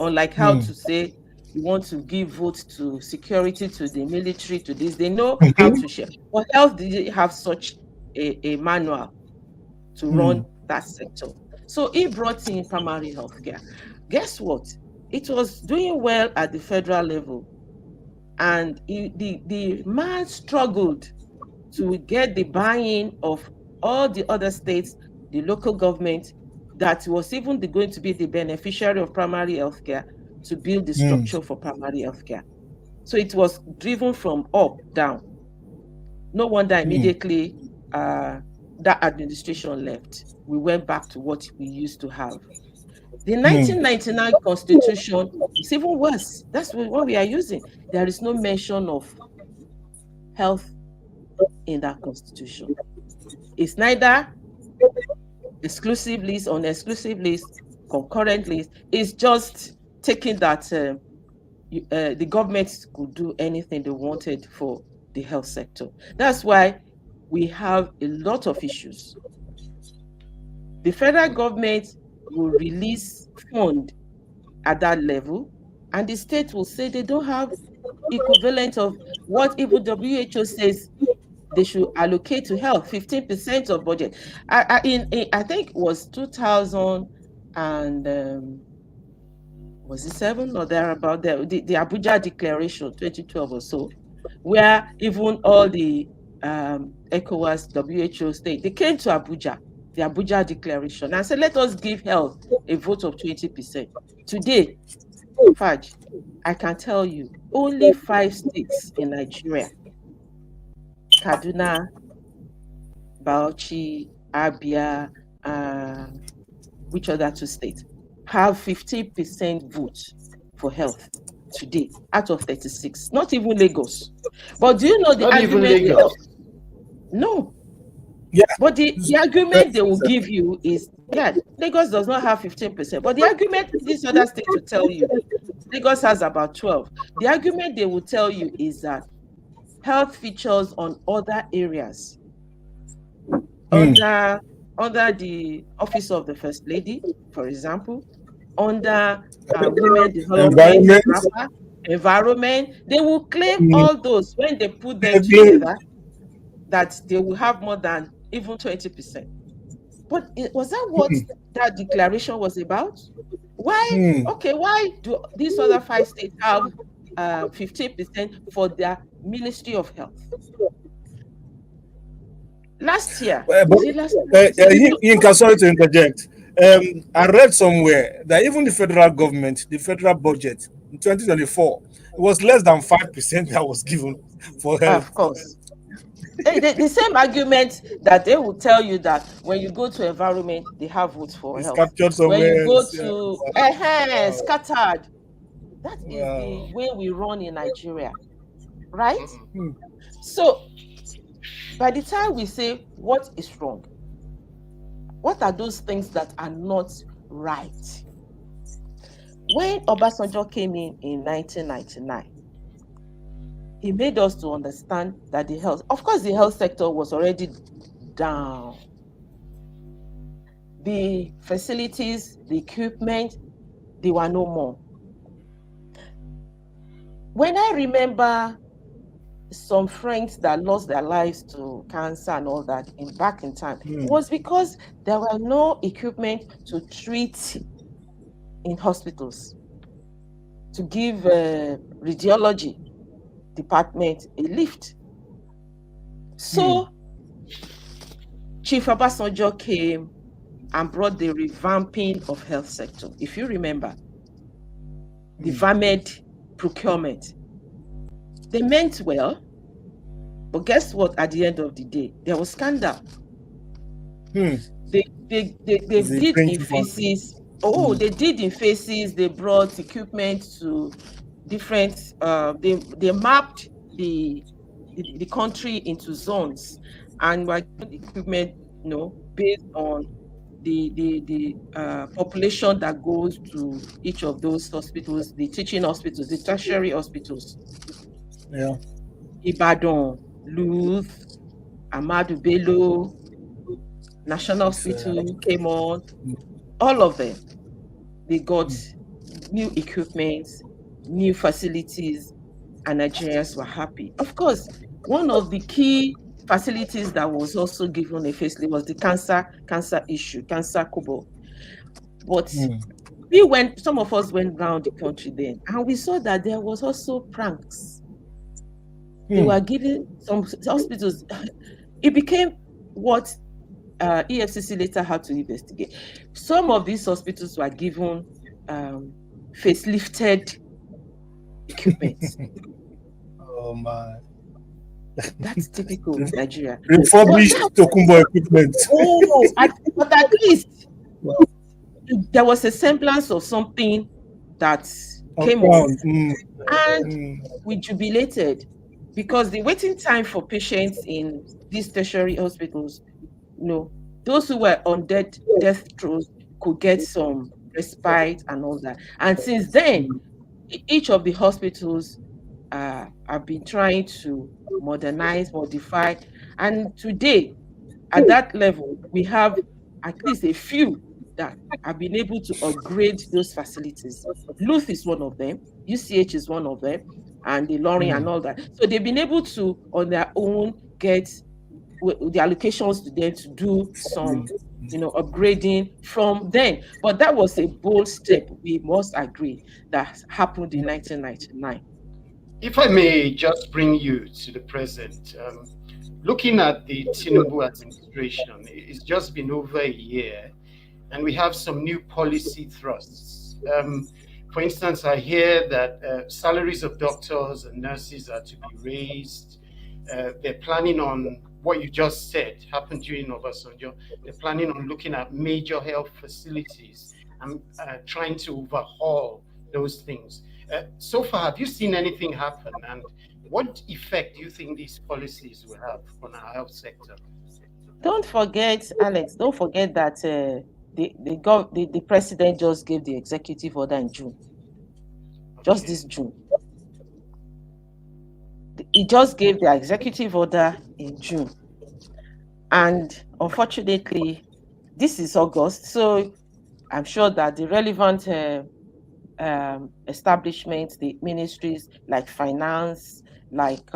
Speaker 8: Unlike how to say you want to give votes to security, to the military, to this, they know how to share. But health didn't have such a manual to run that sector. So he brought in primary health care. Guess what? It was doing well at the federal level. And the man struggled to get the buy-in of all the other states, the local government, that was even going to be the beneficiary of primary health care, to build the structure for primary health care. So it was driven from up, down. No wonder immediately that administration left. We went back to what we used to have. The 1999 Constitution is even worse. That's what we are using. There is no mention of health in that Constitution. It's neither exclusive list, non-exclusive list, concurrent list. It's just taking that the government could do anything they wanted for the health sector. That's why we have a lot of issues. The federal government will release fund at that level, and the state will say they don't have equivalent of what even WHO says they should allocate to health, 15% of budget. I think it was 2000 and was it 7 or thereabout, the Abuja Declaration 2012 or so, where even all the ECOWAS, WHO state, they came to Abuja, the Abuja Declaration, and said, let us give health a vote of 20%. Today, Faj, I can tell you, only 5 states in Nigeria, Kaduna, Bauchi, Abia, which other two states, have 15% vote for health today out of 36. Not even Lagos. But do you know the
Speaker 2: Not even
Speaker 8: argument?
Speaker 2: Lagos.
Speaker 8: No.
Speaker 1: Yeah.
Speaker 8: But the argument they will give you is, yeah, Lagos does not have 15%. But the argument this other state will tell you, Lagos has about 12. The argument they will tell you is that health features on other areas, under the office of the First Lady, for example, under women development,
Speaker 1: Environment.
Speaker 8: environment, they will claim
Speaker 1: Mm.
Speaker 8: all those when they put them
Speaker 1: They claim-
Speaker 8: together that they will have more than even 20%. But was that what that declaration was about? Why? Okay, why do these other 5 states have 15% for their Ministry of Health? Last year,
Speaker 1: But,
Speaker 8: is it last year?
Speaker 1: Yinka, sorry to interject. I read somewhere that even the federal government, the federal budget in 2024, it was less than 5% that was given for health.
Speaker 8: Of course. The same argument that they will tell you that when you go to environment, they have votes for
Speaker 1: It's
Speaker 8: health.
Speaker 1: captured somewhere.
Speaker 8: When you go
Speaker 1: else,
Speaker 8: to scattered, that is the way we run in Nigeria, right? So by the time we say what is wrong, what are those things that are not right? When Obasanjo came in 1999, he made us to understand that the health sector was already down. The facilities, the equipment, they were no more. When I remember some friends that lost their lives to cancer and all that back in time, it was because there were no equipment to treat in hospitals, to give radiology department a lift. So Chief Obasanjo came and brought the revamping of health sector. If you remember, the VAMED procurement. They meant well, but guess what? At the end of the day, there was scandal. They did in phases. They did in phases. They brought equipment to different. They mapped the country into zones, and were equipment, based on the population that goes to each of those hospitals, the teaching hospitals, the tertiary hospitals.
Speaker 1: Yeah.
Speaker 8: Ibadan, Luth, Ahmadu Bello, National Hospital came on. All of them, they got new equipment, new facilities, and Nigerians were happy. Of course, one of the key facilities that was also given a facelift was the cancer issue, cancer cobalt. But some of us went around the country then, and we saw that there was also pranks. They were giving some hospitals. It became what EFCC later had to investigate. Some of these hospitals were given facelifted equipment.
Speaker 1: Oh my.
Speaker 8: That's typical Nigeria.
Speaker 1: Refurbished Tokumbo equipment.
Speaker 8: But at least there was a semblance of something that came on. And we jubilated, because the waiting time for patients in these tertiary hospitals, those who were on death throes could get some respite and all that. And since then, each of the hospitals have been trying to modernize, modify. And today, at that level, we have at least a few that have been able to upgrade those facilities. Luth is one of them, UCH is one of them, and the Lorry and all that. So they've been able to, on their own, get the allocations to them to do some, upgrading from then. But that was a bold step, we must agree, that happened in 1999.
Speaker 2: If I may just bring you to the present, looking at the Tinubu administration, it's just been over a year, and we have some new policy thrusts. For instance, I hear that salaries of doctors and nurses are to be raised. They're planning on what you just said happened during Obasanjo. They're planning on looking at major health facilities and trying to overhaul those things. So far, have you seen anything happen? And what effect do you think these policies will have on our health sector?
Speaker 8: Don't forget, Alex, don't forget that the president just gave the executive order in June, just
Speaker 2: Okay.
Speaker 8: this June. He just gave the executive order in June. And unfortunately, this is August, so I'm sure that the relevant establishments, the ministries like finance, like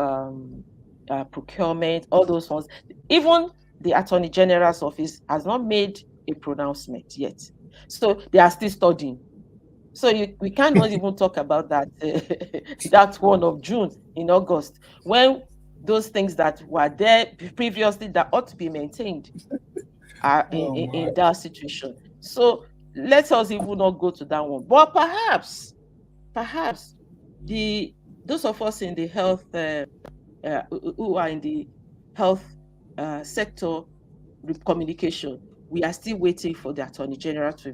Speaker 8: procurement, all those ones, even the Attorney General's office has not made a pronouncement yet. So they are still studying. So we cannot even talk about that that one of June in August, when those things that were there previously that ought to be maintained are in that situation. So let us even not go to that one. But perhaps those of us in the health who are in the health sector communication, we are still waiting for the Attorney General to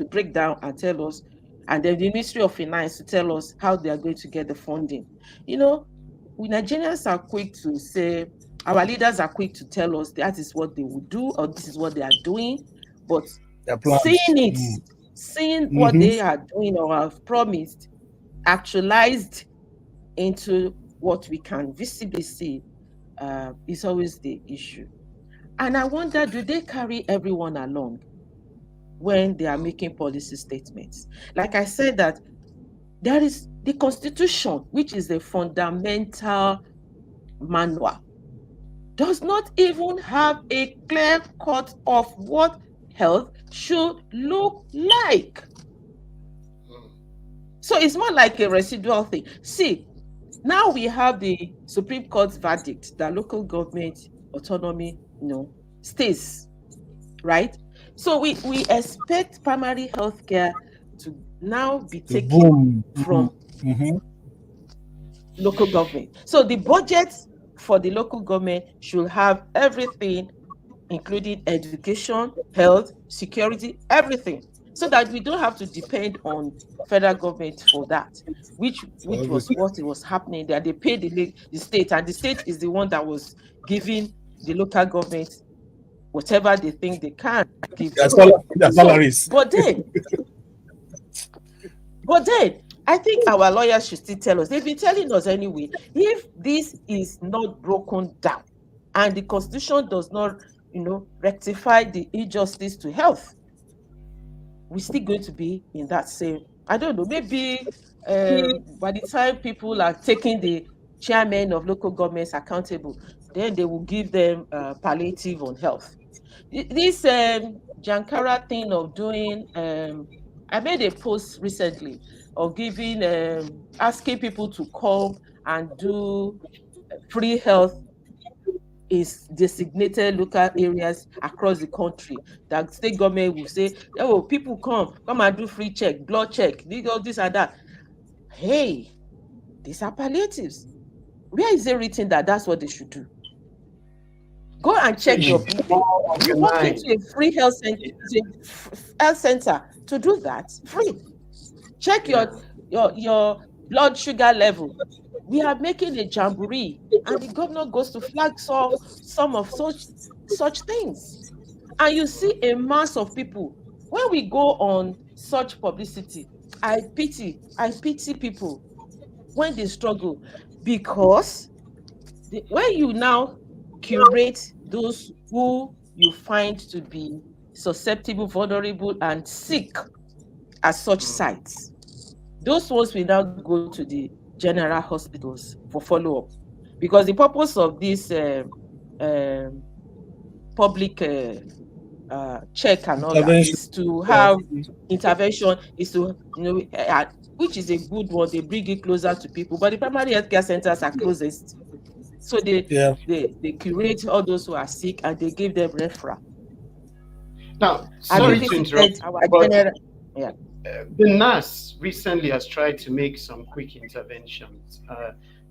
Speaker 8: break down and tell us, and then the Ministry of Finance to tell us how they are going to get the funding. We Nigerians are quick to say, our leaders are quick to tell us that is what they will do or this is what they are doing, but seeing what they are doing or have promised actualized into what we can visibly see is always the issue. And I wonder, do they carry everyone along when they are making policy statements? Like I said, that there is the Constitution, which is a fundamental manual, does not even have a clear cut of what health should look like. So it's more like a residual thing. See, now we have the Supreme Court's verdict that local government autonomy, stays, right? So we expect primary health care to now be taken from local government. So the budget for the local government should have everything, including education, health, security, everything, so that we don't have to depend on federal government for that, which was what it was happening there. They paid the state, and the state is the one that was giving the local government whatever they think they can give.
Speaker 1: Their salaries.
Speaker 8: But then I think our lawyers should still tell us, they've been telling us anyway, if this is not broken down and the Constitution does not rectify the injustice to health, we're still going to be in that same, I don't know, maybe by the time people are taking the chairmen of local governments accountable, then they will give them palliative on health. This Jankara thing of doing, I made a post recently of giving, asking people to come and do free health is designated local areas across the country. That state government will say, oh, people come and do free check, blood check, this and that. Hey, these are palliatives. Where is it written that that's what they should do? Go and check your BP. You walk into a free health center to do that free. Check your blood sugar level. We are making a jamboree, and the governor goes to flag some of such things. And you see a mass of people. When we go on such publicity, I pity people when they struggle, because when you now curate those who you find to be susceptible, vulnerable, and sick at such sites, those ones will now go to the general hospitals for follow-up, because the purpose of this public check and all that is to have intervention, is to which is a good one. They bring it closer to people, but the primary healthcare centers are closest, so they curate all those who are sick and they give them referral.
Speaker 2: Now, sorry to interrupt, but the nurse recently has tried to make some quick interventions,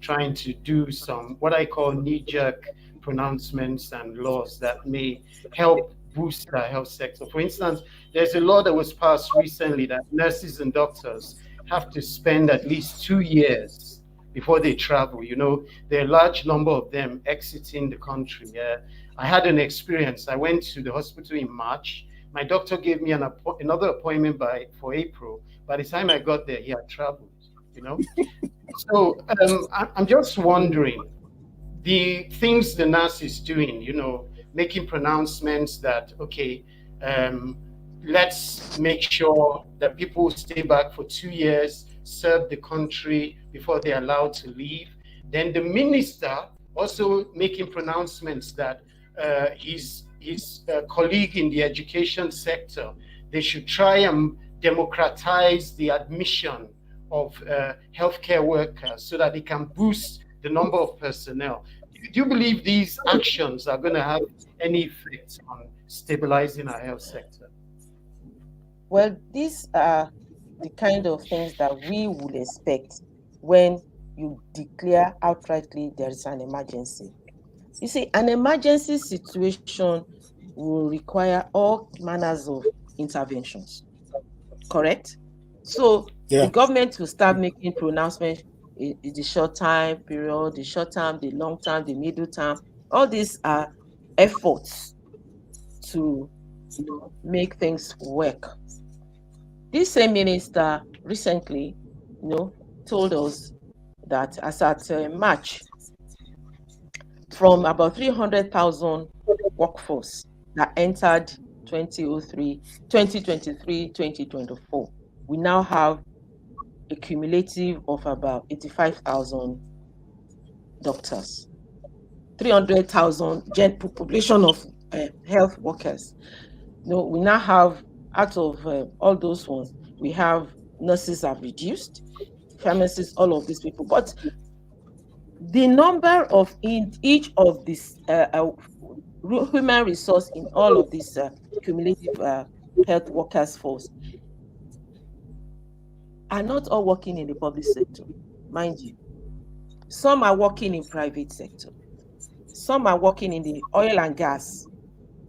Speaker 2: trying to do some what I call knee-jerk pronouncements and laws that may help boost our health sector. For instance, there's a law that was passed recently that nurses and doctors have to spend at least 2 years before they travel. There are a large number of them exiting the country. I had an experience. I went to the hospital in March. My doctor gave me another appointment for April. By the time I got there, he had traveled. So I'm just wondering, the things the nurse is doing, making pronouncements that, okay, let's make sure that people stay back for 2 years, serve the country before they're allowed to leave. Then the minister also making pronouncements that his colleague in the education sector, they should try and democratize the admission of healthcare workers so that they can boost the number of personnel. Do you believe these actions are going to have any effect on stabilizing our health sector?
Speaker 8: Well, these are the kind of things that we would expect when you declare outrightly there is an emergency. You see, an emergency situation will require all manners of interventions, correct? So the government will start making pronouncements in the short time period, the short term, the long term, the middle term. All these are efforts to make things work. This same minister recently, told us that as at March, from about 300,000 workforce that entered 2023, 2024, we now have a cumulative of about 85,000 doctors, 300,000 population of health workers. We now have, out of all those ones, we have nurses have reduced, pharmacists, all of these people. But the number of in each of these human resource in all of these cumulative health workers force are not all working in the public sector, mind you. Some are working in private sector. Some are working in the oil and gas,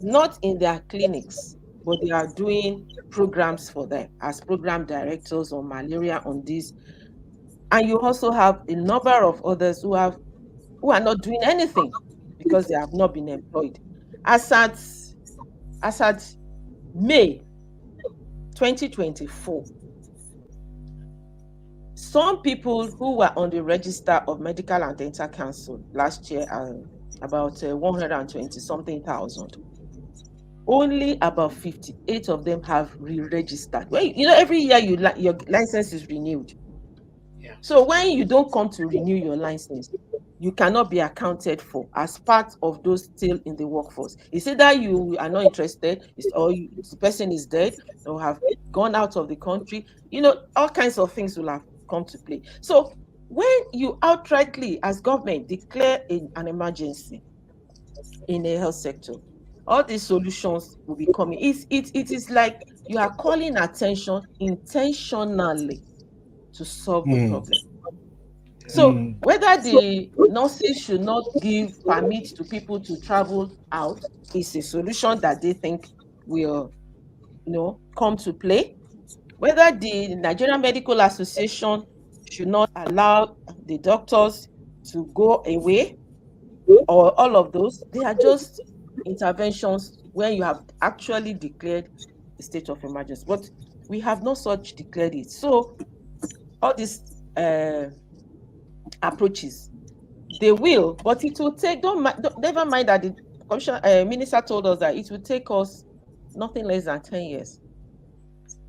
Speaker 8: not in their clinics, but they are doing programs for them as program directors on malaria, on this. And you also have a number of others who are not doing anything because they have not been employed. As at May 2024, some people who were on the register of Medical and Dental Council last year are about 120 something thousand. Only about 58 of them have re-registered. Well, every year your license is renewed.
Speaker 2: Yeah.
Speaker 8: So when you don't come to renew your license, you cannot be accounted for as part of those still in the workforce. It's either you are not interested, or the person is dead or have gone out of the country. All kinds of things will have come to play. So when you outrightly, as government, declare an emergency in the health sector, all these solutions will be coming. It is like you are calling attention intentionally to solve the problem. So whether the nurses should not give permit to people to travel out is a solution that they think will, come to play. Whether the Nigerian Medical Association should not allow the doctors to go away, or all of those, they are just interventions when you have actually declared a state of emergency. But we have not such declared it. So all these approaches, they will, but it will take, never mind that the minister told us that it will take us nothing less than 10 years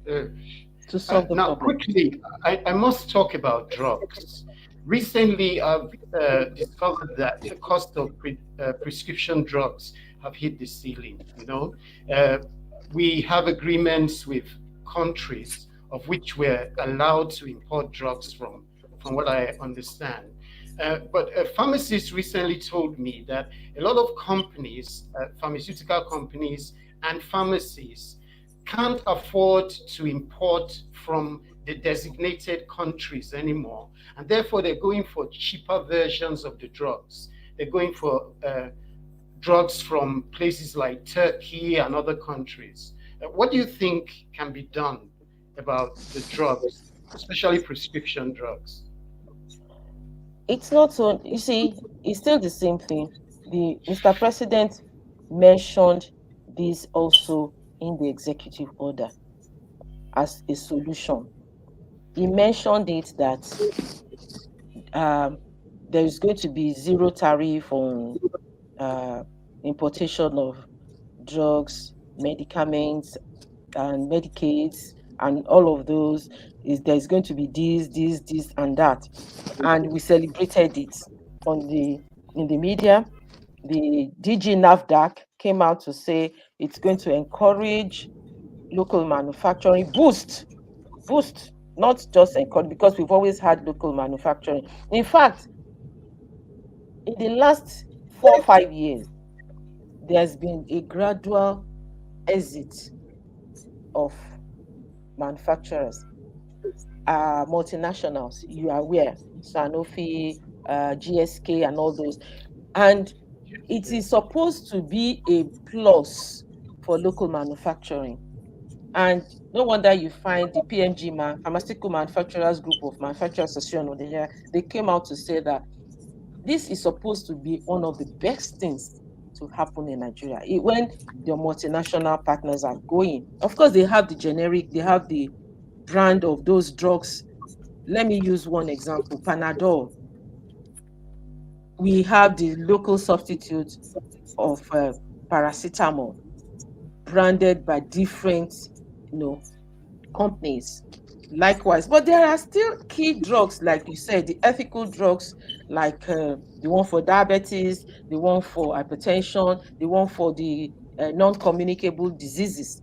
Speaker 8: to solve the
Speaker 2: now,
Speaker 8: problem.
Speaker 2: Quickly, I must talk about drugs. Recently, I've discovered that the cost of prescription drugs have hit the ceiling. We have agreements with countries of which we're allowed to import drugs from what I understand. But a pharmacist recently told me that a lot of companies, pharmaceutical companies and pharmacies, can't afford to import from the designated countries anymore. And therefore, they're going for cheaper versions of the drugs. They're going for drugs from places like Turkey and other countries. What do you think can be done about the drugs, especially prescription drugs?
Speaker 8: It's not so, you see, it's still the same thing. The Mr. President mentioned this also in the executive order as a solution. He mentioned it that um, there is going to be zero tariff on uh, importation of drugs, medicaments, and Medicaids, and all of those. Is there's going to be this, and that, and we celebrated it on the in the media. The DG NAFDAC came out to say it's going to encourage local manufacturing, boost, not just encourage, because we've always had local manufacturing. In fact, in the last 4 or 5 years, there's been a gradual exit of manufacturers, multinationals. You are aware, Sanofi, GSK, and all those. And it is supposed to be a plus for local manufacturing. And no wonder you find the PMG Pharmaceutical Manufacturers Group of Manufacturers Association of the year, they came out to say that this is supposed to be one of the best things to happen in Nigeria. When the multinational partners are going, of course, they have the generic, they have the brand of those drugs. Let me use one example, Panadol. We have the local substitute of paracetamol, branded by different, you know, companies. Likewise, but there are still key drugs, like you said, the ethical drugs, like the one for diabetes, the one for hypertension, the one for the non-communicable diseases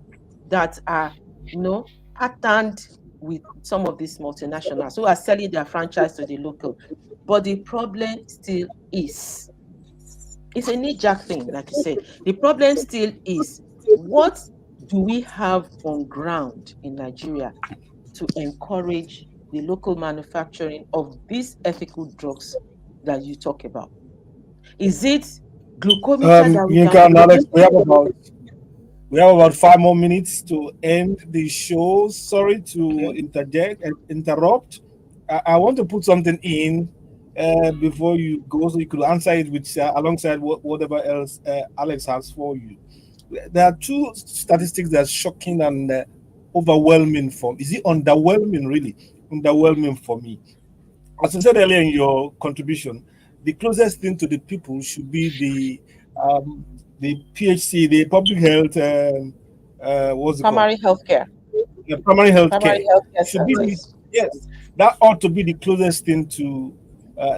Speaker 8: that are, patterned with some of these multinationals who are selling their franchise to the local. But the problem still is, it's a knee-jerk thing, like you said. The problem still is, what do we have on ground in Nigeria to encourage the local manufacturing of these ethical drugs that you talk about? Is it glucometer that we can
Speaker 1: Yinka and Alex,
Speaker 8: produce?
Speaker 1: we have about 5 more minutes to end the show. Sorry to
Speaker 8: Okay.
Speaker 1: interject and interrupt. I want to put something in before you go, so you could answer it with alongside whatever else Alex has for you. There are two statistics that are shocking and overwhelming for. Is it underwhelming? Really, underwhelming for me. As you said earlier in your contribution, the closest thing to the people should be the PHC, the public health. What's it called?
Speaker 8: Primary healthcare.
Speaker 1: The primary health
Speaker 8: Primary
Speaker 1: care
Speaker 8: healthcare
Speaker 1: should be
Speaker 8: service.
Speaker 1: yes, that ought to be the closest thing to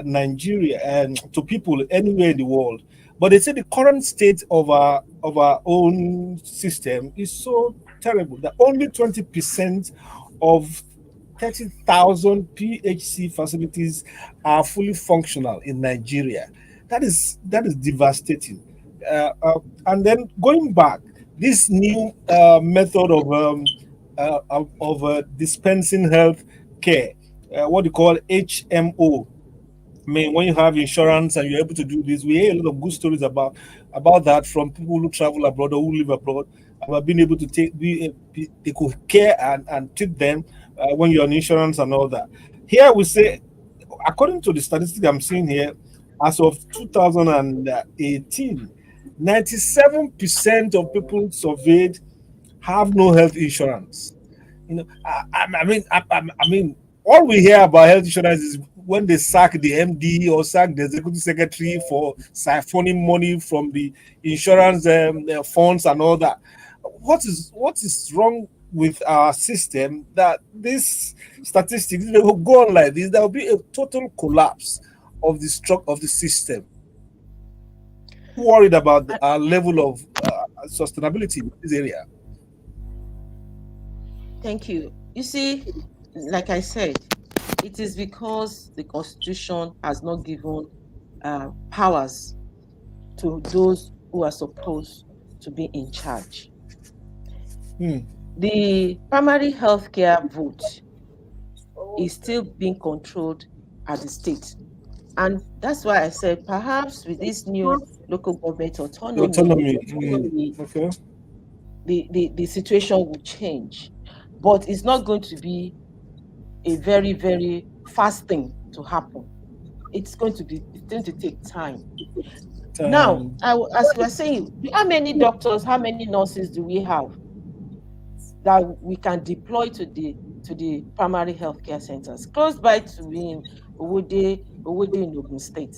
Speaker 1: Nigeria and to people anywhere in the world. But they say the current state of our own system is so terrible that only 20% of 30,000 PHC facilities are fully functional in Nigeria. That is devastating. And then going back, this new method of dispensing health care, what you call HMO. I mean, when you have insurance and you're able to do this, we hear a lot of good stories about that from people who travel abroad or who live abroad, about being able to they could care and treat them when you're on insurance and all that. Here we say, according to the statistics I'm seeing here, as of 2018, 97% of people surveyed have no health insurance. I mean, all we hear about health insurance is when they sack the MD or sack the executive secretary for siphoning money from the insurance funds and all that. What is wrong with our system that this statistics, if they will go on like this, there will be a total collapse of the structure of the system. Worried about our level of sustainability in this area.
Speaker 8: Thank you. You see, like I said, it is because the Constitution has not given powers to those who are supposed to be in charge. The primary healthcare vote is still being controlled at the state. And that's why I said perhaps with this new local government
Speaker 1: The
Speaker 8: autonomy,
Speaker 1: autonomy. Okay.
Speaker 8: the situation will change. But it's not going to be a very, very fast thing to happen. It's going to take time. Now, as we are saying, how many doctors, how many nurses do we have that we can deploy to the primary healthcare centers close by to in Owode in Ogun State?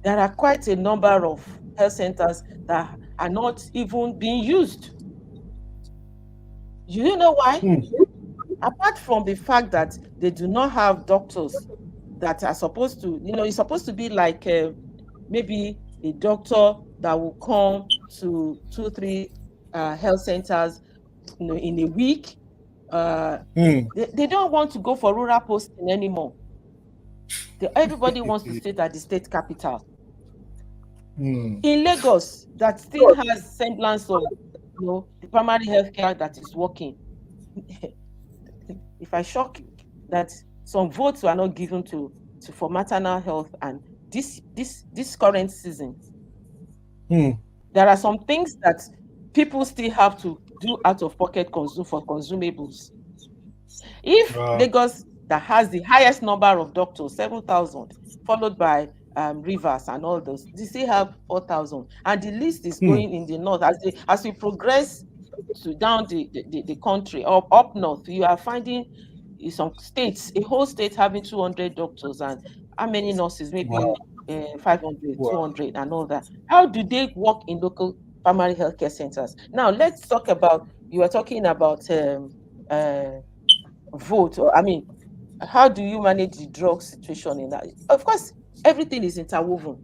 Speaker 8: There are quite a number of health centers that are not even being used. Do you know why? Apart from the fact that they do not have doctors that are supposed to, it's supposed to be like maybe a doctor that will come to 2, 3 health centers, in a week. They don't want to go for rural posting anymore. Everybody wants to stay at the state capital. In Lagos, that still has semblance of the primary healthcare that is working. If I shock you that some votes were not given to for maternal health, and this current season, there are some things that people still have to do out of pocket for consumables. If Lagos, that has the highest number of doctors, 7,000, followed by Rivers and all those, they still have 4,000, and the list is going in the north. As we progress down the country, up north, you are finding some states, a whole state having 200 doctors, and how many nurses? Maybe 500, 200, and all that. How do they work in local primary healthcare centers? Now, let's talk about, you were talking about vote, or how do you manage the drug situation in that? Of course, everything is interwoven.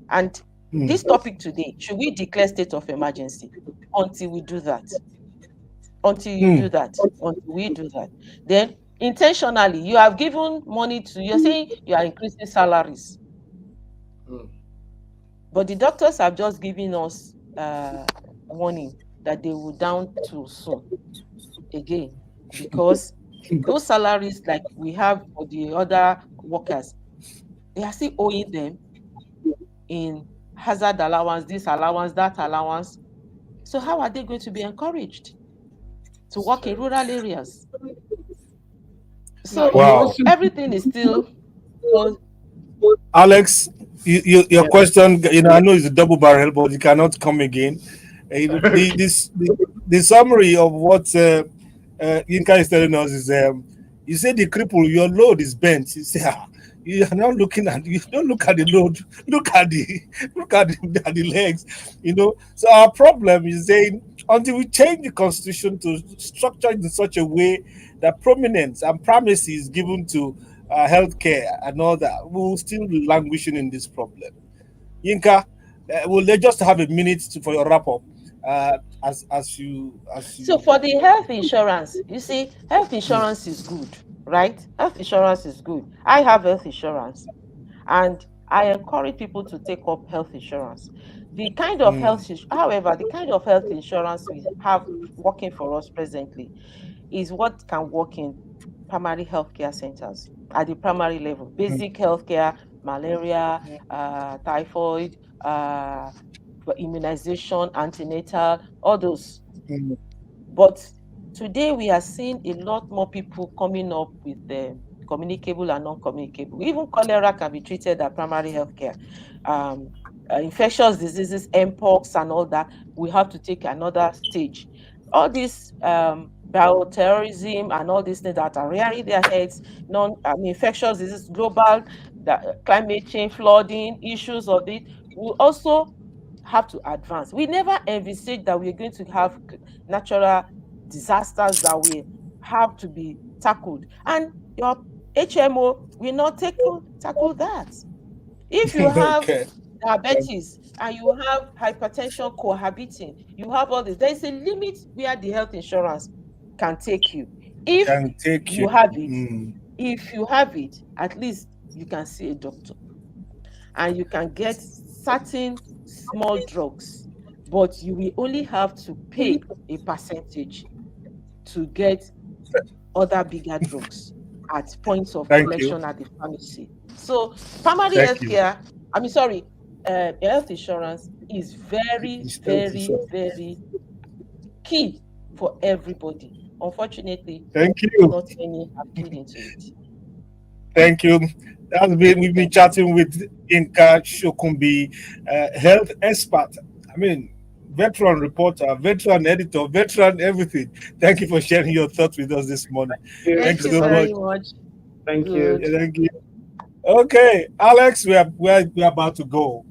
Speaker 8: And this topic today, should we declare state of emergency? Until we do that. Until you do that. Until we do that. Then intentionally, you have given money you're saying you are increasing salaries. But the doctors have just given us warning that they will down too soon again, because those salaries like we have for the other workers, they are still owing them in hazard allowance, this allowance, that allowance. So how are they going to be encouraged to work in rural areas? So everything is still.
Speaker 1: Alex, your question, I know it's a double barrel, but you cannot come again. The summary of what Yinka is telling us is, you say the cripple, your load is bent. You say, you are not looking at, you don't look at the load, look at the legs, So our problem is saying, until we change the constitution to structure it in such a way that prominence and primacy is given to healthcare and all that, we will still be languishing in this problem. Yinka, let's just have a minute for your wrap up. As you.
Speaker 8: So for the health insurance, you see, health insurance is good, right? Health insurance is good. I have health insurance, and I encourage people to take up health insurance. The kind of however, the kind of health insurance we have working for us presently is what can work in primary healthcare centers at the primary level, basic healthcare, malaria, typhoid, immunization, antenatal, all those. But today we are seeing a lot more people coming up with communicable and non-communicable. Even cholera can be treated at primary healthcare. Infectious diseases, mpox, and all that, we have to take another stage. All this bioterrorism and all these things that are rearing their heads, infectious diseases, global, climate change, flooding, issues of it, will also have to advance. We never envisaged that we're going to have natural disasters that will have to be tackled. And your HMO will not tackle that. If you have diabetes and you have hypertension cohabiting, you have all this, there is a limit where the health insurance can take you. If you have it, at least you can see a doctor and you can get certain small drugs, but you will only have to pay a percentage to get other bigger drugs at points of collection at the pharmacy. So primary healthcare, health insurance is very,
Speaker 1: It's health
Speaker 8: very,
Speaker 1: insurance.
Speaker 8: very key for everybody. Unfortunately,
Speaker 1: Thank you.
Speaker 8: not many are keyed into it.
Speaker 1: Thank you. We've been chatting with Inka Shokumbi, health expert. I mean, veteran reporter, veteran editor, veteran everything. Thank you for sharing your thoughts with us this morning. Thank
Speaker 8: Thank
Speaker 1: you
Speaker 8: you
Speaker 1: so much.
Speaker 8: very much.
Speaker 2: Thank you.
Speaker 8: Good.
Speaker 1: Thank you. Okay, Alex, we are about to go.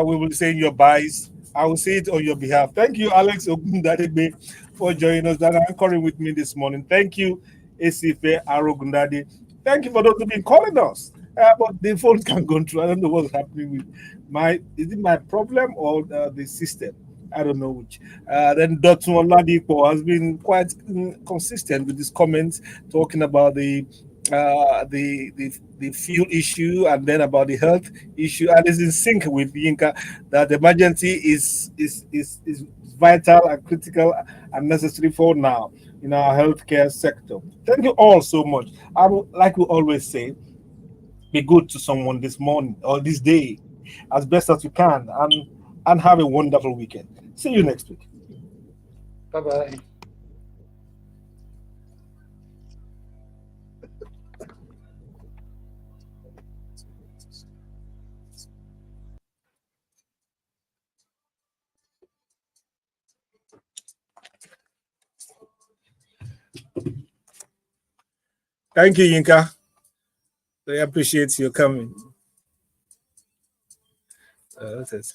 Speaker 1: We will say your buys. I will say it on your behalf. Thank you, Alex Ogundadegbe, for joining us and anchoring with me this morning. Thank you, Esife Arogundade. Thank you for those who've been calling us. But the phone can go through. I don't know what's happening with my. Is it my problem or the system? I don't know which. Then Dotun Oladipo has been quite consistent with his comments, talking about the fuel issue and then about the health issue, and is in sync with Yinka that the emergency is vital and critical and necessary for now in our healthcare sector. Thank you all so much. I would, like we always say, be good to someone this morning or this day as best as you can, and have a wonderful weekend. See you next week.
Speaker 2: Bye-bye.
Speaker 1: Thank you, Yinka. I appreciate your coming. That's it.